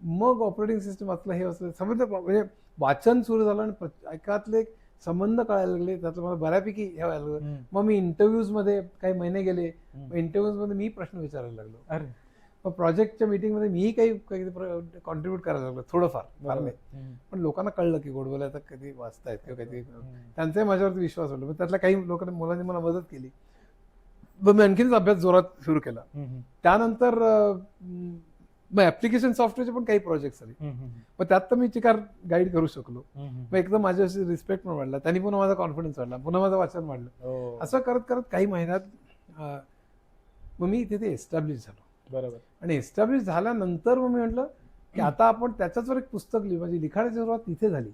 मग ऑपरेटिंग सिस्टम वाचलं, हे असलं समज म्हणजे वाचन सुरू झालं आणि एकातले संबंध कळायला लागले. त्यातलं मला बऱ्यापैकी हे व्हायला लागलं. मग मी इंटरव्ह्यूज मध्ये काही महिने गेले. इंटरव्ह्यूज मध्ये मी प्रश्न विचारायला लागलो. अरे मग प्रोजेक्टच्या मीटिंगमध्ये मी काही कॉन्ट्रीब्युट करायला लागलो थोडंफार, फार नाही. पण लोकांना कळलं की गोडबोले कधी वाचतायत किंवा काहीतरी त्यांचाही माझ्यावरती विश्वास वाटला. मग त्यातल्या काही लोकांनी मुलांनी मला मदत केली. मग मी आणखीनच अभ्यास जोरात सुरू केला. त्यानंतर मग ऍप्लिकेशन सॉफ्टवेअरचे पण काही प्रोजेक्ट आले. मग त्यात तर मी चिकार गाईड करू शकलो. मग एकदम माझ्याशी रिस्पेक्ट पण वाढला. त्यांनी पुन्हा माझा कॉन्फिडन्स वाढला, पुन्हा माझं वाचन वाढलं. असं करत करत काही महिन्यात मग मी तिथे एस्टॅब्लिश झालो. बरोबर. आणि एस्टॅब्लिश झाल्यानंतर मग मी म्हटलं की आता आपण त्याच्यावर एक पुस्तक लिहू. माझी लिखाणाची सुरुवात तिथे झाली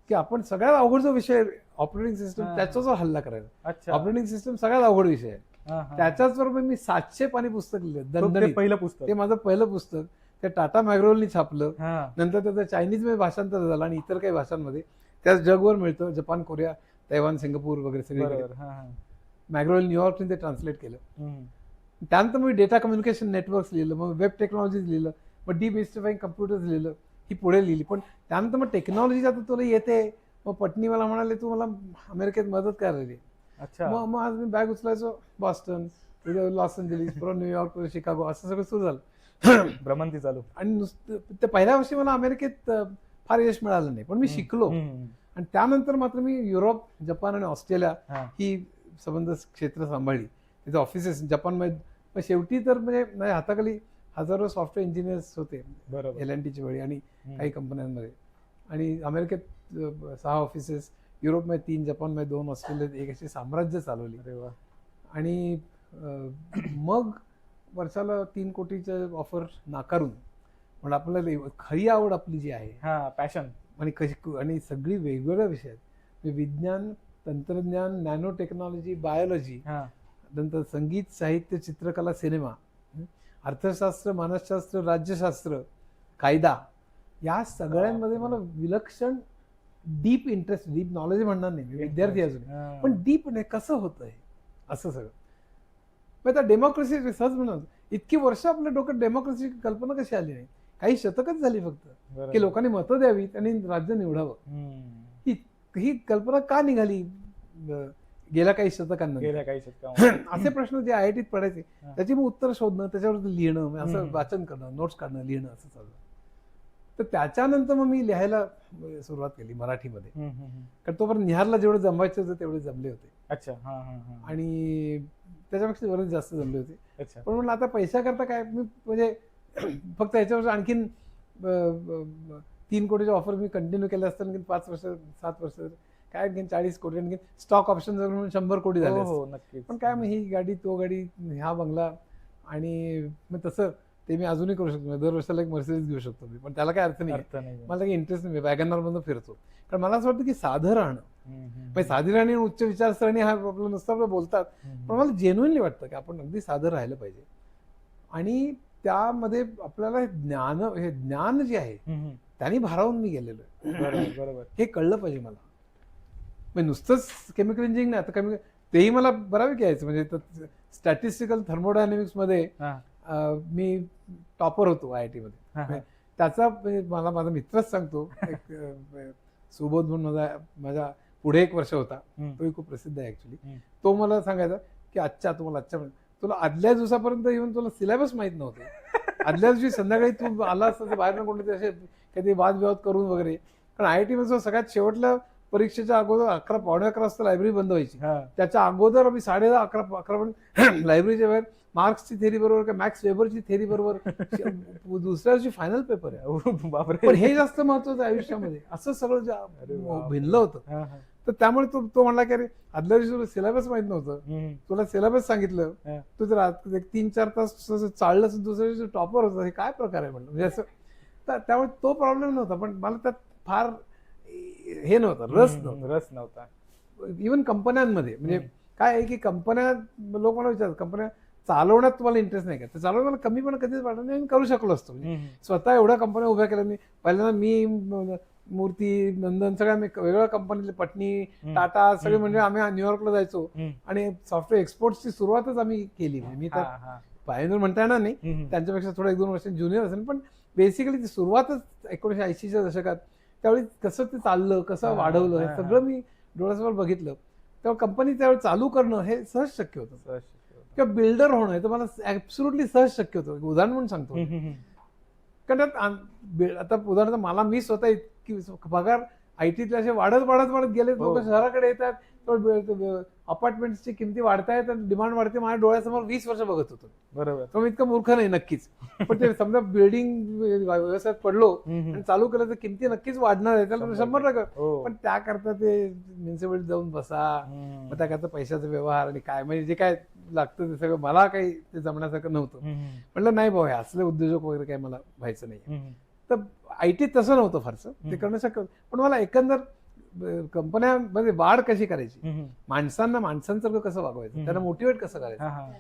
की आपण सगळ्यात अवघड जो विषय ऑपरेटिंग सिस्टम त्याच्यावर हल्ला करायचा. ऑपरेटिंग सिस्टम सगळ्यात अवघड विषय आहे. त्याच्याचबरोबर मी 700 पानी पुस्तक लिहिलं. दणदणीत पहिलं पुस्तक, ते माझं पहिलं पुस्तक. ते टाटा मॅग्रोवलनी छापलं. नंतर त्याचं चायनीज मध्ये भाषांतर झालं आणि इतर काही भाषांमध्ये. त्याच जगभर मिळतं. जपान, कोरिया, तैवान, सिंगापूर वगैरे सगळे. मॅग्रोवेल न्यूयॉर्कने ते ट्रान्सलेट केलं. त्यानंतर मी डेटा कम्युनिकेशन नेटवर्क्स लिहिलं. मग वेब टेक्नॉलॉजीज लिहिलं. मग डिमिस्टिफाईंग कम्प्युटर्स लिहिलं. ही पुढे लिहिली. पण त्यानंतर मग टेक्नॉलॉजी आता तुला येते. मग पटनी मला म्हणाले तू मला अमेरिकेत मदत करायला. मग आज मी बॅग उचलायचो. बॉस्टन, लॉस एंजलिस, परत न्यूयॉर्क, शिकागो असं सगळं सुरू झालं. भ्रमंती चालू. आणि नुसतं ते पहिल्या वर्षी मला अमेरिकेत फार यश मिळालं नाही, पण मी शिकलो. आणि त्यानंतर मात्र मी युरोप, जपान आणि ऑस्ट्रेलिया ही संबंध क्षेत्र सांभाळली. तिथे ऑफिसेस जपानमध्ये. शेवटी तर म्हणजे हाताखाली हजारो सॉफ्टवेअर इंजिनियर्स होते LNTच्या वेळी आणि काही कंपन्यांमध्ये. आणि अमेरिकेत 6 ऑफिसेस, युरोपमध्ये 3, जपानमध्ये 2, ऑस्ट्रेलियात 1 अशी साम्राज्य चालवली. आणि मग वर्षाला 3 कोटीचं ऑफर नाकारून म्हणजे आपल्याला खरी आवड आपली जी आहे पॅशन आणि कशी आणि सगळी वेगवेगळ्या विषय आहेत. विज्ञान, तंत्रज्ञान, नॅनो टेक्नॉलॉजी, बायोलॉजी, नंतर संगीत, साहित्य, चित्रकला, सिनेमा, अर्थशास्त्र, मानसशास्त्र, राज्यशास्त्र, कायदा, या सगळ्यांमध्ये मला विलक्षण डीप इंटरेस्ट, डीप नॉलेज म्हणणार नाही, विद्यार्थी अजून, पण डीप नाही कसं होतंय असं सगळं. मग आता डेमोक्रेसी सहज म्हणून इतकी वर्ष आपल्या डोक्यात डेमोक्रेसीची कल्पना कशी आली नाही. काही शतकच झाली फक्त की लोकांनी मतं द्यावीत आणि राज्य निवडावं. ही कल्पना का निघाली गेल्या काही शतकांना? असे प्रश्न जे IITत पडायचे त्याची मग उत्तर शोधणं, त्याच्यावर लिहिणं, असं वाचन करणं, नोट्स काढणं, लिहिणं असं चाललं. तर त्याच्यानंतर मग मी लिहायला सुरुवात केली मराठीमध्ये. कारण तोपर्यंत निहारला जेवढे जमवायचे होते तेवढे जमले होते. अच्छा. आणि त्याच्यापेक्षा बरेच जास्त जमले होते. पण म्हटलं आता पैशाकरता काय, मी म्हणजे फक्त ह्याच्यावर आणखीन 3 कोटीचे ऑफर मी कंटिन्यू केले असतात. आणखीन 5 वर्ष 7 वर्ष काय आणखीन 40 कोटी, आणखीन स्टॉक ऑप्शन म्हणून 100 कोटी झाले. पण काय मग ही गाडी, तो गाडी, हा बंगला, आणि मग तसं ते मी अजूनही करू शकतो. दर वर्षाला एक मर्सिडीज घेऊ शकतो मी, पण त्याला काय अर्थ नाही. मला काही इंटरेस्ट नाही. वॅगनआर मधून फिरतो. कारण मला असं वाटतं की साधं राहणं, साधी राहणी, उच्च विचारसरणी हा आपलं नुसतं आपलं बोलतात, पण मला जेन्युइनली वाटतं की आपण अगदी साधं राहिलं पाहिजे. आणि त्यामध्ये आपल्याला हे ज्ञान जे आहे त्यांनी भारावून मी गेलेलो आहे. बरोबर. हे कळलं पाहिजे मला. म्हणजे नुसतंच केमिकल इंजिनिअरिंग नाही, आता तेही मला बऱ्यापैकी यायचं. म्हणजे स्टॅटिस्टिकल थर्मोडायनेमिक्स मध्ये मी टॉपर होतो IIT मध्ये. त्याचा मला माझा मित्रच सांगतो, एक सुबोध म्हणून माझ्या पुढे 1 वर्ष होता, तोही खूप प्रसिद्ध आहे ऍक्च्युली. तो मला सांगायचा की तुला आदल्या दिवसापर्यंत येऊन तुला सिलेबस माहित नव्हतं. आदल्या दिवशी संध्याकाळी तू आला असता बाहेर कोणते असे काहीतरी वादविवाद करून वगैरे. कारण IIT मध्ये सगळ्यात शेवटल्या परीक्षेच्या अगोदर 11, पावणे 11 वाजता लायब्ररी बंद व्हायची. त्याच्या अगोदर आम्ही 10:30, 11 पण लायब्ररीच्या बाहेर मार्क्सची थेरी बरोबर, मॅक्स वेबरची थेरी बरोबर, दुसऱ्या दिवशी फायनल पेपर आहे. पण हे जास्त महत्वाचं आयुष्यामध्ये. असं सगळं भिनलं होतं. तर त्यामुळे तो म्हणला की अरे आदल्या दिवशी तुला सिलेबस माहित नव्हतं, तुला सिलेबस सांगितलं, तू जर 3-4 तास चाललं, दुसऱ्या दिवशी टॉपर होतं, हे काय प्रकार आहे म्हणलं. म्हणजे असं तर त्यामुळे तो प्रॉब्लेम नव्हता, पण मला त्यात फार हे नव्हतं, रस नव्हता. रस नव्हता. इव्हन कंपन्यांमध्ये म्हणजे काय आहे की कंपन्या, लोक मला विचारतात कंपन्या चालवण्यात तुम्हाला इंटरेस्ट नाही का, तर चालवण्यात मला कमी पण कधीच वाटत नाही, मी करू शकलो असतो. म्हणजे स्वतः एवढ्या कंपन्या उभ्या केल्या मी पहिल्यांदा, मी मूर्ती नंदन सगळ्या मी वेगवेगळ्या कंपनीतले, पटनी, टाटा सगळे, म्हणजे आम्ही न्यूयॉर्कला जायचो आणि सॉफ्टवेअर एक्सपोर्टची सुरुवातच आम्ही केली. म्हणजे मी तर पायनर म्हणता येणार नाही, त्यांच्यापेक्षा थोडं 1-2 वर्ष ज्युनियर असेल, पण बेसिकली ती सुरुवातच 1980च्या दशकात. त्यावेळी कसं ते चाललं, कसं वाढवलं, हे सगळं मी डोळ्यासमोर बघितलं. तेव्हा कंपनी त्यावेळी चालू करणं हे सहज शक्य होतं, किंवा बिल्डर होणं हे तर मला ऍब्सोल्युटली सहज शक्य होतं. उदाहरण म्हणून सांगतो, कारण आता उदाहरणार्थ मला, मी स्वतः इतकी पगार आयटीतले असे वाढत वाढत वाढत गेले, लोक शहराकडे येतात, अपार्टमेंटची किमती वाढतायत, डिमांड वाढते, माझ्या डोळ्यासमोर 20 वर्ष बघत होतो. बरोबर. तो मी इतकं मूर्ख नाही नक्कीच, पण ते समजा बिल्डिंग व्यवसायात पडलो आणि चालू केलं तर किमती नक्कीच वाढणार आहे, त्याला 100%. पण त्याकरता ते म्युन्सिपालिटी जाऊन बसा, मग त्याकरता पैशाचा व्यवहार आणि काय, म्हणजे जे काय लागतं ते सगळं मला काही ते जमण्यासारखं नव्हतं. म्हटलं नाही भाऊ, हे असले उद्योजक वगैरे काही मला व्हायचं नाही. तर आयटीत तसं नव्हतं फारसं, ते करणं शक्य होतं. पण मला एकंदर कंपन्यांमध्ये वाढ कशी करायची, माणसांना माणसांसारखं कसं वागवायचं, त्यांना मोटिवेट कसं करायचं,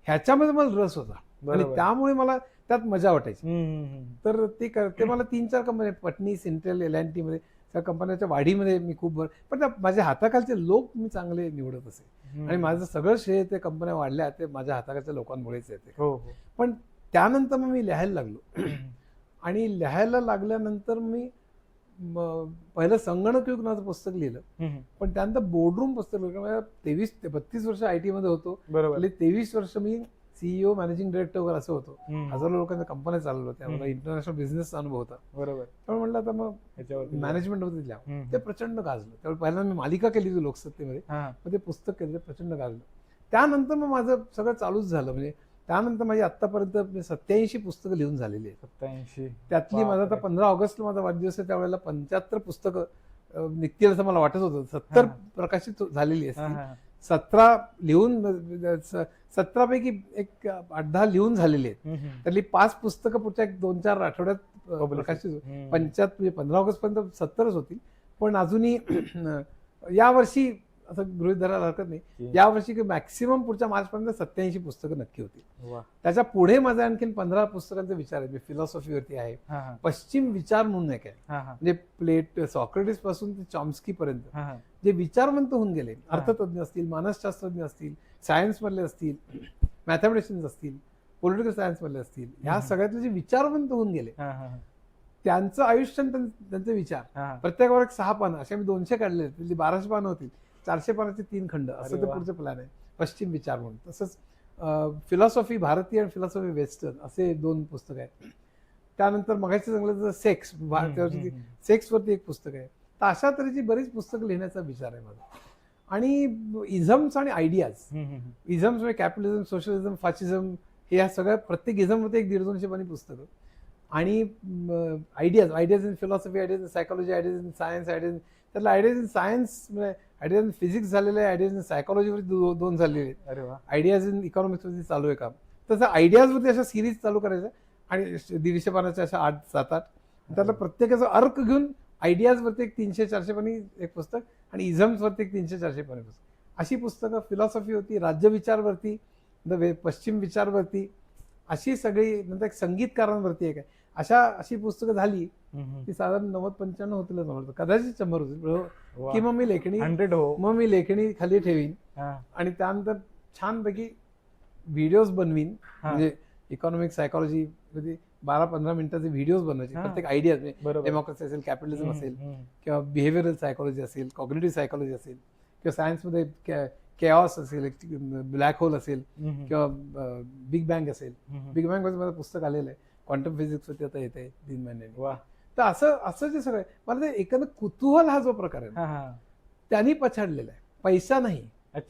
ह्याच्यामध्ये मला रस होता आणि त्यामुळे मला त्यात मजा वाटायची. तर ते मला 3-4 कंपन्या, पटनी, सिंटेल, LNT मध्ये, त्या कंपन्याच्या वाढीमध्ये मी खूप पण माझ्या हाताखालचे लोक मी चांगले निवडत असे, आणि माझं सगळं श्रेय ते कंपन्या वाढल्या ते माझ्या हाताखालच्या लोकांमुळेच येते. पण त्यानंतर मग मी लिहायला लागलो आणि लिहायला लागल्यानंतर मी पहिलं संगणक युग नावाचं पुस्तक लिहिलं, पण त्यानंतर बोर्डरूम पुस्तक लिहिलं. 23 ते 32 वर्ष आयटी मध्ये होतो, 23 वर्ष मी सीईओ, मॅनेजिंग डायरेक्टर वगैरे असं होतो, हजारो लोकांच्या कंपन्या चालवल्या होत्या, मला इंटरनॅशनल बिझनेसचा अनुभव होता. बरोबर. त्यामुळे म्हटलं आता मग मॅनेजमेंट मध्ये लिहा. ते प्रचंड गाजलं. त्यावेळी पहिल्यांदा मी मालिका केली होती लोकसत्तेमध्ये, मग ते पुस्तक केलं, ते प्रचंड गाजलं. त्यानंतर मग माझं सगळं चालूच झालं. म्हणजे त्यानंतर माझी आतापर्यंत 87 पुस्तकं लिहून झालेली आहेत. 87. त्यातली माझा आता 15 ऑगस्टला माझा वाढदिवस आहे, त्यावेळेला 75 पुस्तकं निघतील असं मला वाटत होतं. 70 प्रकाशित झालेली असतील, 17 लिहून, 17 पैकी एक 8-10 लिहून झालेली आहेत. त्यातली 5 पुस्तकं पुढच्या 2-4 आठवड्यात प्रकाशित, 15 ऑगस्ट पर्यंत 70च होतील. पण अजूनही यावर्षी असं गृहीत धरायला हरकत नाही, यावर्षी मॅक्सिमम पुढच्या मार्चपर्यंत 87 पुस्तकं नक्की होतील. त्याच्या पुढे माझा आणखीन 15 पुस्तकांचा विचार आहे. फिलॉसॉफीवरती आहे, पश्चिम विचार म्हणून एक आहे, म्हणजे सॉक्रेटिस पासून ते चॉम्स्की पर्यंत जे विचारवंत होऊन गेले, अर्थतज्ञ असतील, मानसशास्त्रज्ञ असतील, सायन्स मधले असतील, मॅथमॅटिशियन्स असतील, पॉलिटिकल सायन्स मधले असतील, ह्या सगळ्यातले जे विचारवंत होऊन गेले, त्यांचं आयुष्य, त्यांचे विचार, प्रत्येकावर 6 पानं असे मी 200 काढले, 1200 पानं होतील, 400 पानाचे 3 खंड, असं ते पुढचं प्लॅन आहे, पश्चिम विचार म्हणून. तसंच फिलॉसॉफी भारतीय आणि फिलॉसॉफी वेस्टर्न असे 2 पुस्तक आहेत. त्यानंतर मगाशी सांगितलं सेक्स, सेक्सवरती एक पुस्तक आहे. तर अशा तऱ्हेची बरीच पुस्तकं लिहिण्याचा विचार आहे माझा. आणि इझम्स आणि आयडियाज, इझम्स म्हणजे कॅपिटलिझम, सोशलिझम, फाशिझम, हे या सगळ्या प्रत्येक इझममध्ये 100-150 पानी पुस्तकं. आणि ideas in philosophy, ideas in psychology, ideas in science, त्यातला ideas in science, ideas in physics झालेले आहे, आयडियाज इन सायकोलॉजीवरती 2 झालेले आहेत, आयडियाज इन इकॉनॉमिक्सवरती चालू आहे काम. तसं आयडियाजवरती अशा सिरीज चालू करायच्या, आणि 150 पानाच्या अशा 8-7-8, त्यातला प्रत्येकाचा अर्क घेऊन आयडियाजवरती एक 300-400 पानी एक पुस्तक, आणि इझम्सवरती एक 300-400 पानी पुस्तक, अशी पुस्तकं. फिलॉसॉफी होती, राज्यविचारवरती, पश्चिम विचारवरती, अशी सगळी. नंतर एक संगीतकारांवरती एक आहे. अशी पुस्तकं झाली की साधारण 90-95 होतील, कदाचित 100 होतील, की मग मी लेखणी 100 मग मी लेखणी खाली ठेवीन, आणि त्यानंतर छानपैकी व्हिडिओज बनवीन, म्हणजे इकॉनॉमिक सायकोलॉजी 12-15 मिनिटाचे व्हिडिओज बनवायचे, प्रत्येक आयडिया, डेमोक्रेसी असेल, कॅपिटलिझम असेल, किंवा बिहेव्हिअरल सायकोलॉजी असेल, कॉग्निटिव्ह सायकोलॉजी असेल, किंवा सायन्समध्ये केऑस असेल, ब्लॅक होल असेल, किंवा बिग बँग असेल. बिग बँग मध्ये माझं पुस्तक आलेलं आहे, क्वांटम फिजिक्स वरती आता येते 3 महिन्यांनी. तर असं जे सगळं मला ते एकंदर कुतूहल हा जो प्रकार आहे त्यांनी पछाडलेला आहे. पैसा नाही,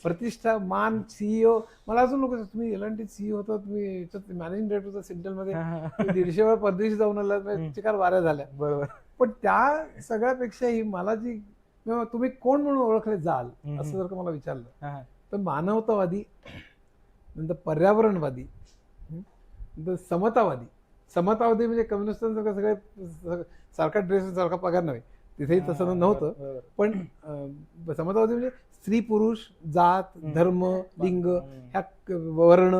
प्रतिष्ठा, मान, सीईओ. मला अजून लोक, तुम्ही LNT सीईओ होता, तुम्ही मॅनेजिंग डायरेक्टर होता सिंटेल मध्ये, 150 वेळा परदेशी जाऊन आला, चिकार वाऱ्या झाल्या. बरोबर. पण त्या सगळ्यापेक्षाही मला जी, तुम्ही कोण म्हणून ओळखले जाल असं जर का मला विचारलं, तर मानवतावादी, नंतर पर्यावरणवादी, नंतर समतावादी, समतावधी म्हणजे कम्युनिस्टांसारखं सगळे सारखा ड्रेस सारखा पगार नव्हे, तिथेही तसं नव्हतं. बरोबर. पण समतावधी म्हणजे स्त्री पुरुष जात धर्म लिंग ह्या वर्ण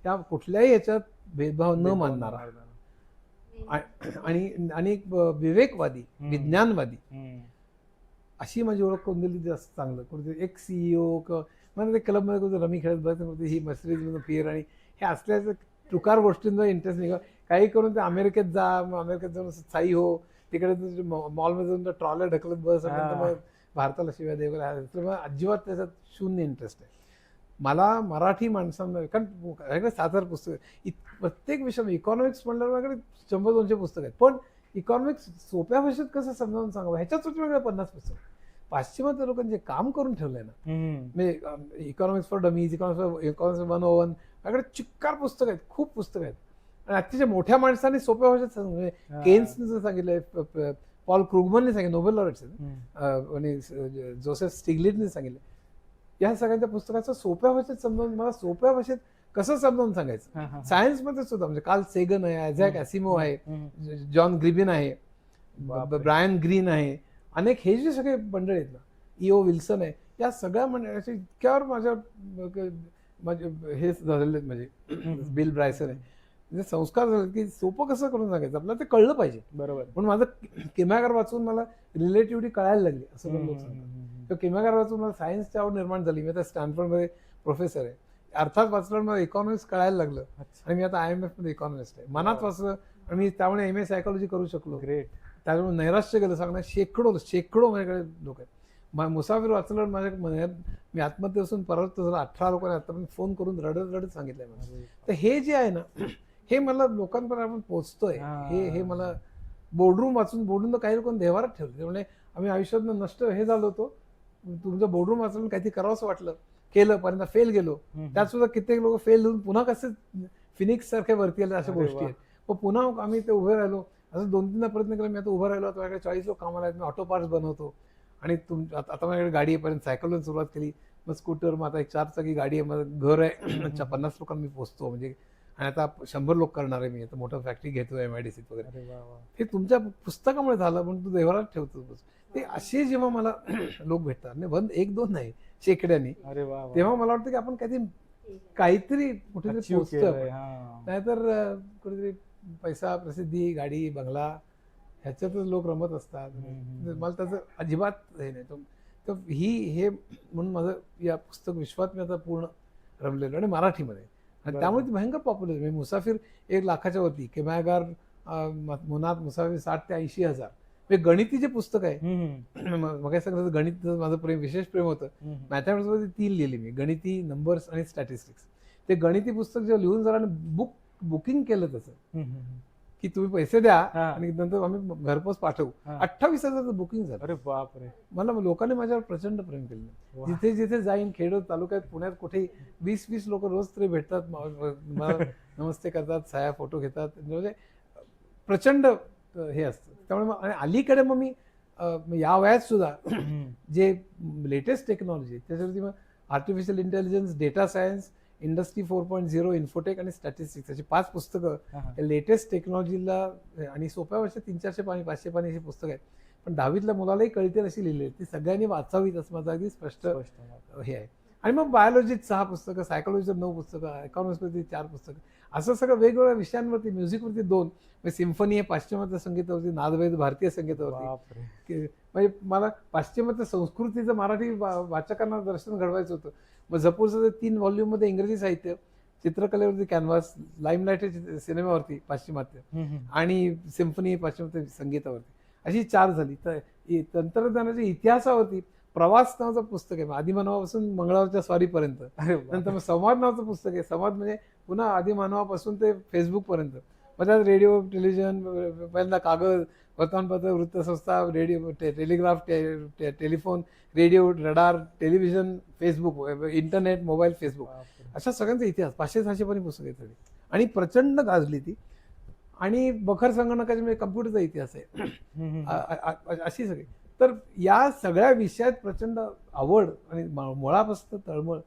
ह्या कुठल्याही याच्यात भेदभाव न मानणारा आणि एक विवेकवादी विज्ञानवादी अशी माझी ओळख कोण दिली जास्त चांगलं. कोणते एक सीईओ म्हणजे क्लबमध्ये कोणतं रमी खेळत बसत ही मर्सिडीज फिर आणि हे असल्याचं टुकार गोष्टींचा इंटरेस्ट नाही. काही करून ते अमेरिकेत जा, मग अमेरिकेत जाऊन स्थायी हो, तिकडे मॉलमध्ये जाऊन ट्रॉल्या ढकलत बस, मग भारताला शिवाय दे वगैरे, तर मग अजिबात त्याच्यात शून्य इंटरेस्ट आहे. मला मराठी माणसांना, कारण 7,000 पुस्तकं प्रत्येक विषय, इकॉनॉमिक्स म्हणल्यावर माझ्याकडे 100-200 पुस्तकं आहेत, पण इकॉनॉमिक्स सोप्या भाषेत कसं समजावून सांगावं ह्याच्याच वेगळ्या 50 पुस्तकं. पाश्चिमात्य लोकांनी जे काम करून ठेवलंय ना, म्हणजे इकॉनॉमिक्स फॉर डमीज, इकॉनॉमिक्स 101, माझ्याकडे चिक्कार पुस्तकं आहेत, खूप पुस्तकं आहेत. आणि अतिशय मोठ्या माणसांनी सोप्या भाषेत सांगितलं. केन्सने सांगितलंय, पॉल क्रुगमनने सांगितलं, नोबेल लॉरेट्स आणि जोसेफ स्टिग्लिट्झने सांगितलं. या सगळ्यांच्या पुस्तकाचं सोप्या भाषेत समजावून, मला सोप्या भाषेत कसं समजावून सांगायचं. सायन्समध्ये सुद्धा म्हणजे कार्ल सेगन आहे, आयझॅक ॲसिमोव्ह आहे, जॉन ग्रिबिन आहे, ब्रायन ग्रीन आहे, अनेक हे जे सगळे मंडळी आहेत ना, E.O. विल्सन आहे, या सगळ्या मंडळाच्या इतक्यावर माझे हे झालेले म्हणजे बिल ब्रायसन आहे, म्हणजे संस्कार झाले की सोपं कसं करून सांगायचं आपल्याला ते कळलं पाहिजे. बरोबर. पण माझं किम्यागार वाचून मला रिलेटिव्हिटी कळायला लागली असं पण लोक सांगतात. तर किम्यागार वाचून मला सायन्सची आवड निर्माण झाली. मी आता स्टॅनफोर्डमध्ये प्रोफेसर आहे. अर्थात वाचल्यावर मला इकॉनॉमिक्स कळायला लागलं आणि मी आता IMF मध्ये इकॉनॉमिस्ट आहे. मनात वाचलं आणि मी त्यामुळे MA सायकोलॉजी करू शकलो. ग्रेट. त्यामुळे नैराश्य गेलं सांगणार. शेकडो माझ्याकडे लोक आहेत. मुसाफिर वाचल्यावर माझ्या मी आत्महत्या असून परत 18 लोकांनी आतापर्यंत फोन करून रडत सांगितलंय मला. तर हे जे आहे ना, हे मला लोकांपर्यंत आपण पोहोचतोय, हे मला बोर्डरूम वाचून, बोर्डरूम तर काही लोकांनी देवारात ठेवलं. त्यामुळे आम्ही आयुष्यात नष्ट हे झालो होतो. तुमचं बोर्डरूम वाचून काहीतरी करावंसं वाटलं, केलं, पर्यंत फेल गेलो. त्यात सुद्धा कित्येक लोक फेल होऊन पुन्हा कसे फिनिक्स सारखे वरती आले, अशा गोष्टी आहेत. मग पुन्हा आम्ही ते उभे राहिलो. असं 2-3दा प्रयत्न केला. मी आता उभं राहिलो, आता माझ्याकडे 40 लोक कामाला आहेत. मी ऑटो पार्ट्स बनवतो आणि आता माझ्याकडे गाडी आहे. पर्यंत सायकलवर सुरुवात केली, मग स्कूटर, मग आता एक 4 चाकी गाडी आहे, माझं घर आहे. 50 लोकांना मी पोचतो म्हणजे, आणि आता 100 लोक करणार आहे मी. आता मोठं फॅक्टरी घेतो MIDC वगैरे. हे तुमच्या पुस्तकामुळे झालं, पण तू देवारात ठेवतो. ते असे जेव्हा मला लोक भेटतात, 1-2 नाही, शेकड्यांनी, तेव्हा मला वाटतं की आपण काहीतरी कुठेतरी पोहोचतोय. नाहीतर कुठेतरी पैसा, प्रसिद्धी, गाडी, बंगला ह्याच्यातच लोक रमत असतात. मला त्याचं अजिबात हे नाही. तर हे म्हणून माझं या पुस्तक विश्वात मी आता पूर्ण रमलेलो आणि मराठीमध्ये, आणि त्यामुळे ती भयंकर पॉप्युलर आहे. मुसाफिर 1 लाखाच्या वरती, किम्यागार मुसाफिर 60 ते 80 हजार. म्हणजे गणितीचे पुस्तक आहे. मग सगळं गणित माझं विशेष प्रेम होतं. मॅथमॅटिक्समध्ये 3 लिहिली मी, गणिती, नंबर्स आणि स्टॅटिस्टिक्स. ते गणिती पुस्तक जेव्हा लिहून जरा बुकिंग केलं तसं की तुम्ही पैसे द्या आणि नंतर आम्ही घरपोच पाठवू, 28,000चं बुकिंग झालं. अरे बापरे. मला लोकांनी माझ्यावर प्रचंड प्रेम केलं. जिथे जिथे जाईन, खेडोद तालुक्यात, पुण्यात, कुठेही 20-20 लोक रोज तरी भेटतात, मला नमस्ते करतात, छाया फोटो घेतात. म्हणजे प्रचंड हे असतं. त्यामुळे आणि अलीकडे मग मी या वयात सुद्धा जे लेटेस्ट टेक्नॉलॉजी त्याच्यावरती मग artificial intelligence, data science, industry 4.0, infotech आणि स्टॅटिस्टिक्स अशी 5 पुस्तकं लेटेस्ट टेक्नॉलॉजीला आणि सोप्या भाषेत 300-400 पानी 500 पानी अशी पुस्तकं आहेत. पण 10वीतल्या मुलालाही कळतील अशी लिहिली आहेत. ती सगळ्यांनी वाचावीत असं माझं अगदी स्पष्ट हे आहे. आणि मग बायोलॉजीत 6 पुस्तकं, सायकोलॉजीत 9 पुस्तकं, इकॉनॉमिक्सवरती 4 पुस्तकं, असं सगळं वेगवेगळ्या विषयांवरती. म्युझिकवरती 2, म्हणजे सिम्फनी आहे पाश्चिमात्य संगीतावरती, नादवेद भारतीय संगीतावरती. म्हणजे मला पाश्चिमात्य संस्कृतीचं मराठी वाचकांना दर्शन घडवायचं होतं. मग जपूरचं 3 व्हॉल्यूममध्ये इंग्रजी साहित्य, चित्रकलेवरती कॅनव्हास, लाईमलाईट सिनेमावरती पाश्चिमात्य, आणि सिम्फनी पाश्चिमात्य संगीतावरती, अशी 4 झाली. तर तंत्रज्ञानाच्या इतिहासावरती प्रवास नावाचं पुस्तक आहे, आदिमानवापासून मंगळावरच्या स्वारीपर्यंत. नंतर मग संवाद नावाचं पुस्तक आहे. संवाद म्हणजे पुन्हा आदिमानवापासून ते फेसबुकपर्यंत. मग त्यात रेडिओ, टेलिव्हिजन, पहिल्यांदा कागद, वर्तमानपत्र, वृत्तसंस्था, radio, telegraph, telephone, radio, radar, television, Facebook, internet, mobile, Facebook, अशा सगळ्यांचा इतिहास 500-600 पानी पुस्तक आहे सगळी. आणि प्रचंड गाजली ती. आणि बखर संगणकाचे म्हणजे कम्प्युटरचा इतिहास आहे, अशी सगळी. तर या सगळ्या विषयात प्रचंड आवड आणि मुळापासून तळमळ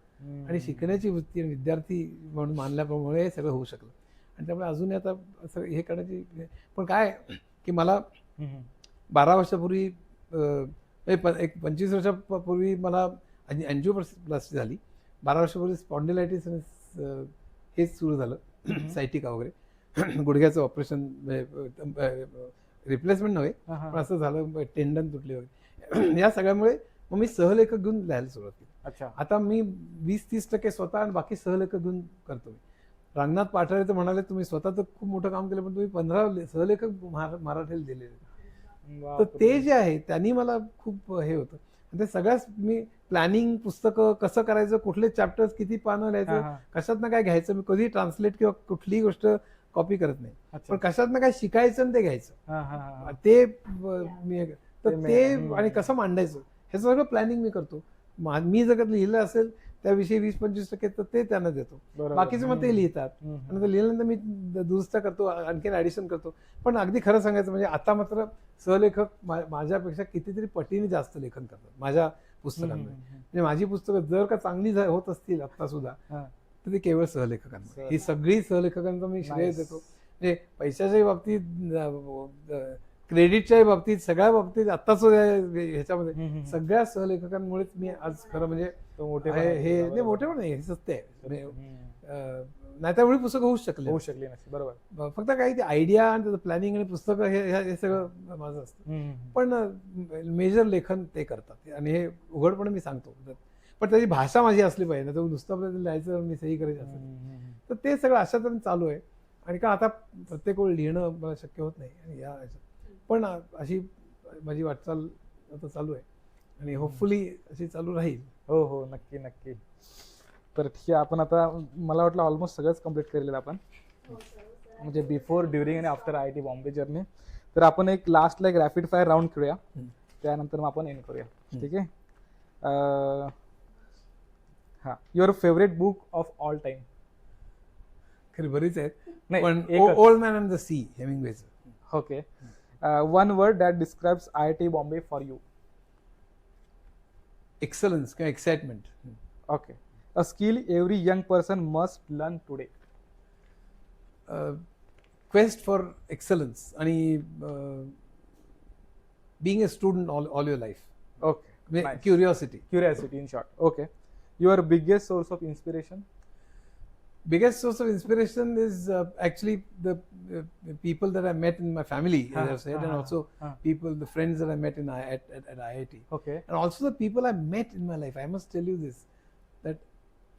आणि शिकण्याची वृत्ती आणि विद्यार्थी म्हणून मानल्यामुळे हे सगळं होऊ शकलं. आणि त्यामुळे अजूनही आता असं हे करण्याची पण काय की मला 12 वर्षापूर्वी एक 25 वर्षापूर्वी मला अँजिओप्लास्टी झाली. 12 वर्षापूर्वी स्पॉन्डिलायटिस आणि हेच सुरू झालं सायटिका वगैरे गुडघ्याचं ऑपरेशन रिप्लेसमेंट नव्हे पण असं झालं टेंडन तुटले वगैरे या सगळ्यामुळे मग मी सहलेखक घेऊन लिहायला सुरुवात केली. अच्छा. आता मी 20-30% स्वतः आणि बाकी सहलेखक घेऊन करतो. रंगनाथ पाठारे तर म्हणाले तुम्ही स्वतः तर खूप मोठं काम केलं पण तुम्ही 15 सहलेखक मराठीला दिलेले. तर ते जे आहे त्यांनी मला खूप हे होतं. ते सगळ्याच मी प्लॅनिंग पुस्तकं कसं करायचं, कुठले चॅप्टर्स किती पानं लिहायचं, कशातनं काय घ्यायचं, मी कधी ट्रान्सलेट किंवा कुठलीही गोष्ट कॉपी करत नाही. पण कशातनं काय शिकायचं आणि ते घ्यायचं ते मी तर ते आणि कसं मांडायचं हे सगळं प्लॅनिंग मी करतो. मी जर लिहिलं असेल त्याविषयी 20-25% तर ते त्यांना देतो. बाकीचे मग ते लिहितात आणि ते लिहिल्यानंतर मी दुरुस्त करतो, आणखीन ऍडिशन करतो. पण अगदी खरं सांगायचं म्हणजे आता मात्र सहलेखक माझ्यापेक्षा कितीतरी पटीने जास्त लेखन करतात माझ्या पुस्तकांमध्ये. म्हणजे माझी पुस्तकं जर का चांगली होत असतील आता सुद्धा तर ते केवळ सहलेखकांना. ही सगळी सहलेखकांचा मी श्रेय देतो. म्हणजे पैशाच्याही बाबतीत, क्रेडिटच्याही बाबतीत, सगळ्या बाबतीत आत्ताच ह्याच्यामध्ये सगळ्या सहलेखकांमुळेच मी आज खरं म्हणजे हे मोठे पण नाही, हे सत्य आहे. नाही त्यामुळे पुस्तकं होऊ शकली नसती. बरोबर. फक्त काही ते आयडिया आणि त्याचं प्लॅनिंग आणि पुस्तकं हे सगळं माझं असतं. पण मेजर लेखन ते करतात आणि हे उघडपणे मी सांगतो. पण त्याची भाषा माझी असली पाहिजे ना, तो नुसतं लिहायचं मी सही करायची असेल तर ते सगळं अशा तऱ्हेने चालू आहे. आणि का आता प्रत्येक वेळ लिहिणं मला शक्य होत नाही आणि या पण अशी माझी वाटचाल आता चालू आहे आणि होपफुली अशी चालू राहील. हो हो, नक्की नक्की. तर ठीक आहे, आपण आता मला वाटलं ऑलमोस्ट सगळंच कम्प्लीट केलेलं आपण, म्हणजे बिफोर, ड्युरिंग आणि आफ्टर IIT बॉम्बे जर्नी. तर आपण एक लास्टला एक रॅपिड फायर राऊंड खेळूया, त्यानंतर मग आपण एंड करूया. ठीक आहे. हां, your favourite book of all time? खरी बरीच आहेत पण Old Man and the Sea हेमिंग्वेचं. Okay. One word that describes IIT Bombay for you? Excellence किंवा excitement. Okay. A skill every young person must learn today? Quest for excellence आणि being a student all your life. Okay. Nice. Curiosity in short. Okay. Your biggest source of inspiration? Biggest source of inspiration is actually the people that I met in my family, as I've said, and also the friends that I met at IIT. Okay. And also the people I met in my life. I must tell you this, that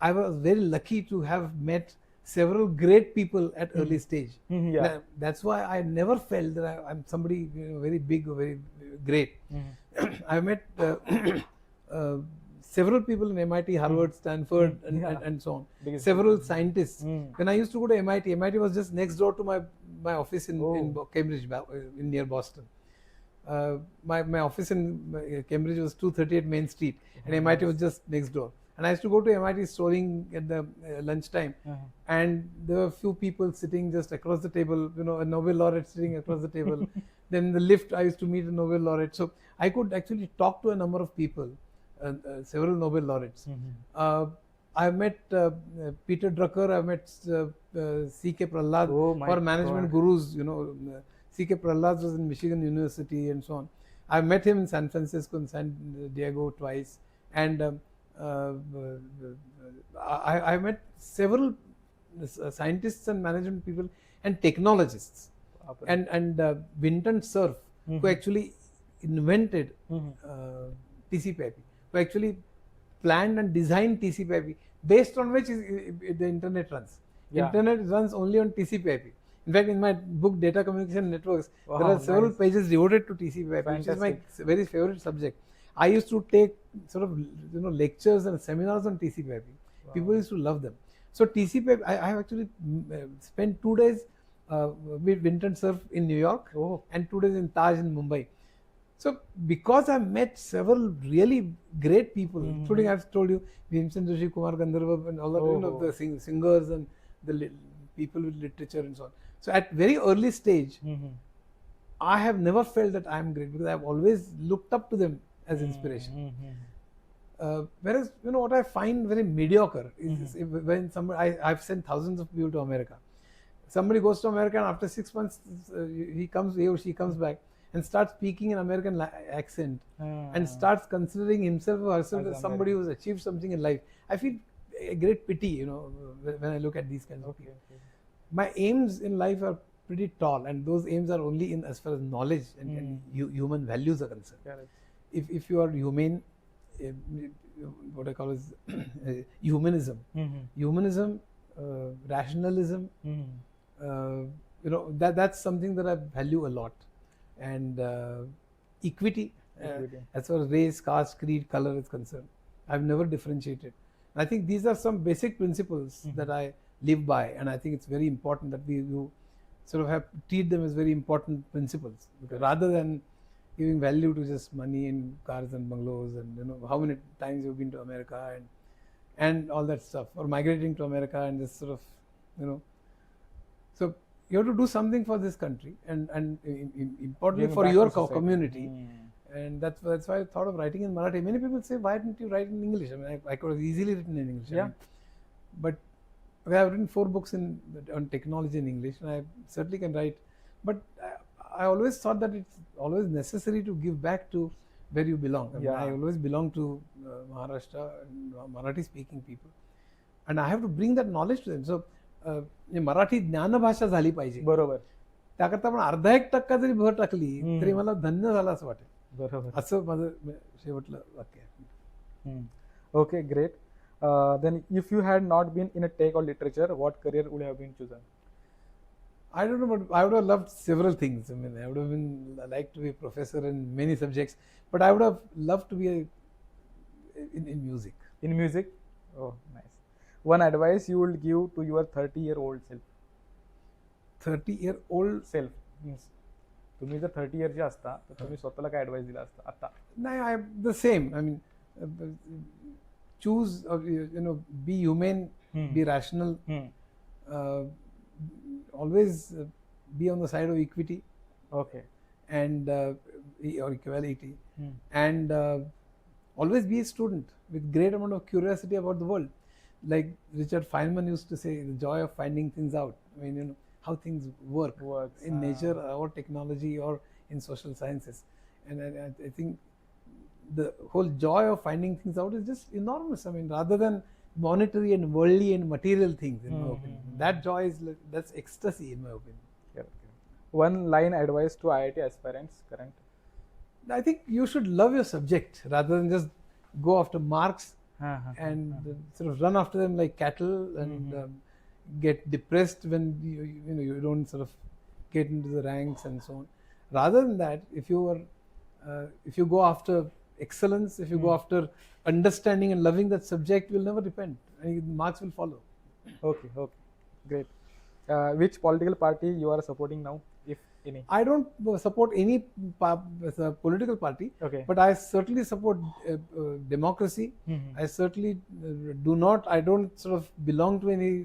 I was very lucky to have met several great people at early stage. Yeah. That's why I never felt that I'm somebody very big or very great. I met several people in MIT, Harvard, Stanford, and so on. Several scientists. When I used to go to MIT was just next door to my office in Cambridge, near Boston. My office in Cambridge was 238 Main Street, and MIT was just next door. And I used to go to MIT strolling at the lunchtime, and there were a few people sitting just across the table, a Nobel laureate sitting across the table. Then in the lift, I used to meet a Nobel laureate. So I could actually talk to a number of people, several Nobel laureates. I met Peter Drucker, I met C.K. Prahlad, for management gurus, C.K. Prahlad was in Michigan University and so on. I met him in San Francisco and San Diego twice. And I met several scientists and management people and technologists. And Vinton Cerf, who actually invented TCP/IP, who actually planned and designed TCP/IP, based on which the internet runs. Internet runs only on TCP/IP. In fact, in my book Data Communication Networks, there are several pages devoted to TCP/IP, which is my very favorite subject. I used to take sort of lectures and seminars on TCP/IP. People used to love them. So TCP/IP, I have actually spent 2 days with Vinton Cerf in New York and 2 days in Taj in Mumbai. So because I met several really great people, including I've told you Bhimsen Joshi, Kumar Gandharva, and all that, the singers and the people with literature and so on. So at very early stage, I have never felt that I am great because I have always looked up to them as inspiration. Whereas what I find very mediocre is when I've sent thousands of people to America. somebody goes to America and after 6 months he or she comes back and starts speaking an American accent and starts considering himself or herself as somebody who's achieved something in life. I feel a great pity, when I look at these kinds of people. My aims in life are pretty tall, and those aims are only in as far as knowledge and human values are concerned. Correct. If you are humane, what I call is humanism. Humanism, rationalism, that's something that I value a lot. And equity, as far as race, caste, creed, color is concerned, I've never differentiated. And I think these are some basic principles that I live by, and I think it's very important that you sort of treat them as very important principles, because rather than giving value to just money and cars and bungalows and how many times you've been to America and all that stuff, or migrating to America and just sort of so you have to do something for this country and importantly for your community. And that's why I thought of writing in Marathi. Many people say, why didn't you write in English? I mean, I could have easily written in English. But I have written 4 books on technology in English, and I certainly can write. But I always thought that it's always necessary to give back to where you belong. I always belong to Maharashtra and Marathi-speaking people, and I have to bring that knowledge to them. So Marathi ज्ञानभाषा झाली पाहिजे. बरोबर. त्याकरता आपण अर्धा 1% जरी भर टाकली तरी मला धन्य झालं असं वाटेल. बरोबर. असं माझं शेवटलं वाक्य आहे. Okay, great. Then if you had not been in a tech or literature, what career would have been chosen? I don't know, but I would have loved several things. I mean, I would have liked to be a professor in many subjects, but I would have loved to be in music. In music? Oh, nice. One advice you would give to your 30-year-old self. 30-year-old self means तुम्ही जर 30 इयरचे असता तर तुम्ही स्वतःला काय advice दिला असता आता? नाही, I the same. I mean, choose, be humane, be rational, always be on the side of equity. Okay. And or equality, and always be a student with great amount of curiosity about the world. Like Richard Feynman used to say, the joy of finding things out. I mean, how things works in nature or technology or in social sciences. And I think the whole joy of finding things out is just enormous. I mean, rather than monetary and worldly and material things, in my opinion. That joy is, that's ecstasy, in my opinion. One line advice to IIT aspirants current? I think you should love your subject rather than just go after marks and sort of run after them like cattle and get depressed when you don't sort of get into the ranks and so on. Rather than that, if you go after excellence, if you go after understanding and loving that subject, you will never repent. And marks will follow. Okay, great. Which political party you are supporting now, if any? I don't support any political party, but I certainly support democracy. I certainly I don't sort of belong to any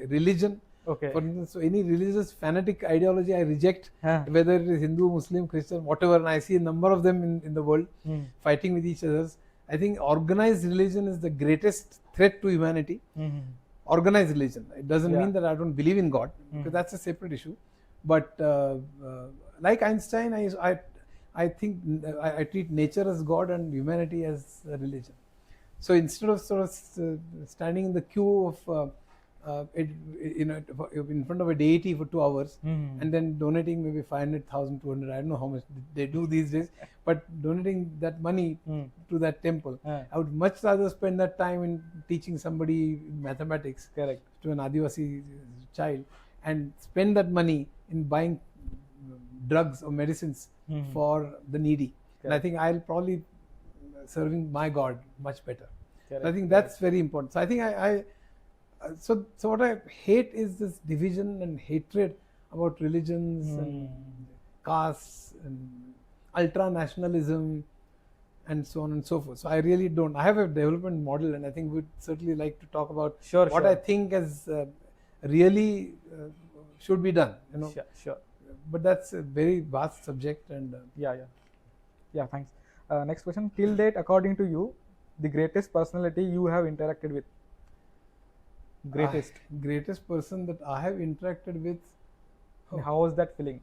religion. For instance, so any religious fanatic ideology I reject, whether it is Hindu, Muslim, Christian, whatever, and I see a number of them in the world fighting with each other. I think organized religion is the greatest threat to humanity. Organized religion. It doesn't mean that I don't believe in God, because that's a separate issue. But like Einstein, I think I treat nature as God and humanity as a religion. So instead of sort of standing in the queue of in front of a deity for 2 hours and then donating maybe 500,000, 200, I don't know how much they do these days, but donating that money to that temple, I would much rather spend that time in teaching somebody mathematics to an Adivasi child and spend that money in buying drugs or medicines for the needy. And I think I'll probably serving my God much better. I think that's very important. So I think so what I hate is this division and hatred about religions and castes and ultra nationalism and so on and so forth. So I really don't. I have a development model, and I think we'd certainly like to talk about what I think as really should be done. Sure. But that's a very vast subject, and yeah. Thanks. Next question. Till date, according to you, the greatest personality you have interacted with? Greatest. person that I have interacted with. And how was that feeling?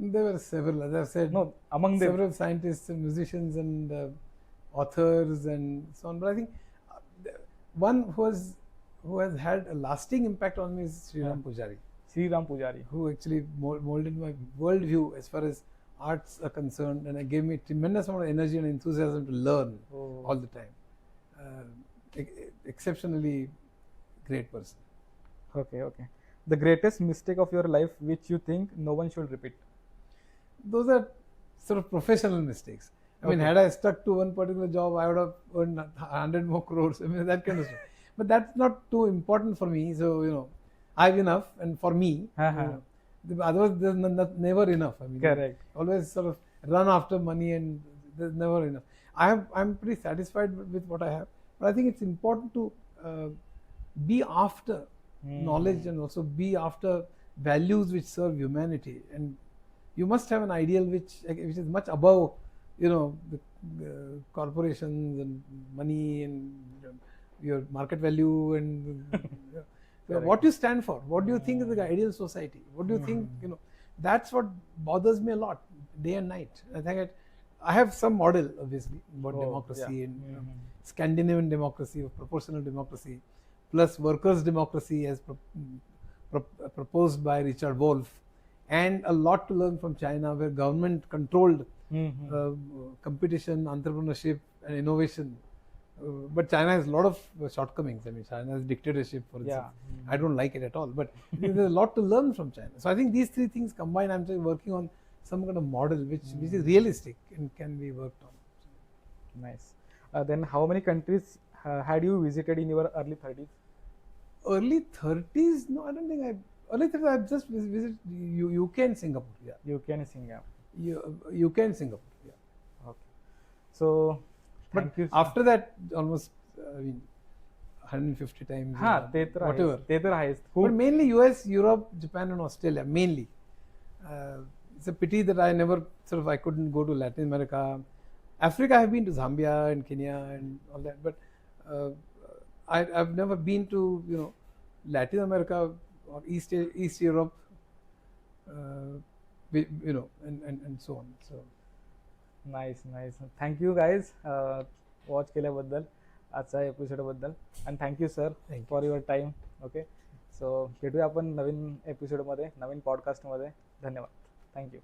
There were several, as I've said, No, among them. several scientists and musicians and authors and so on. But I think one who has had a lasting impact on me is Sriram Pujari, Sriram Pujari. who actually molded my worldview as far as arts are concerned, and it gave me tremendous amount of energy and enthusiasm to learn all the time. Exceptionally great person. Okay. The greatest mistake of your life which you think no one should repeat? Those are sort of professional mistakes. I mean, Okay. had I stuck to one particular job, I would have earned 100 more crores. I mean, that kind of stuff. But that's not too important for me. So, I have enough, and for me, otherwise there's never enough. I mean, Correct. always sort of run after money, and there's never enough. I'm pretty satisfied with what I have, but I think it's important to be after knowledge and also be after values which serve humanity, and you must have an ideal which is much above the corporations and money and your market value and what you stand for, what do you think is the ideal society, what do you think, that's what bothers me a lot, day and night. I think I have some model obviously about democracy and Scandinavian democracy or proportional democracy plus workers' democracy as proposed by Richard Wolff, and a lot to learn from China, where government controlled competition, entrepreneurship and innovation. But China has a lot of shortcomings. I mean, China has dictatorship, for instance. I don't like it at all, but there's a lot to learn from China. So I think these three things combined, I'm just working on some kind of model which is realistic and can be worked on. Nice. Then how many countries had you visited in your early 30s? Early 30s? No, I don't think early 30s I've just visited UK and Singapore. Yeah. UK and Singapore. UK and Singapore. Yeah. Okay. So, but after that, almost 150 times. Whatever. But mainly US, Europe, Japan, and Australia. Mainly. It's a pity that I couldn't go to Latin America. Africa, I have been to Zambia and Kenya and all that, but I've never been to Latin America or East Europe, and so on. So nice. Thank you guys. Watch केल्याबद्दल आजच्या एपिसोडबद्दल, and thank you sir for your time. Okay, so भेटूया आपण नवीन एपिसोडमध्ये, नवीन पॉडकास्टमध्ये. धन्यवाद. Thank you.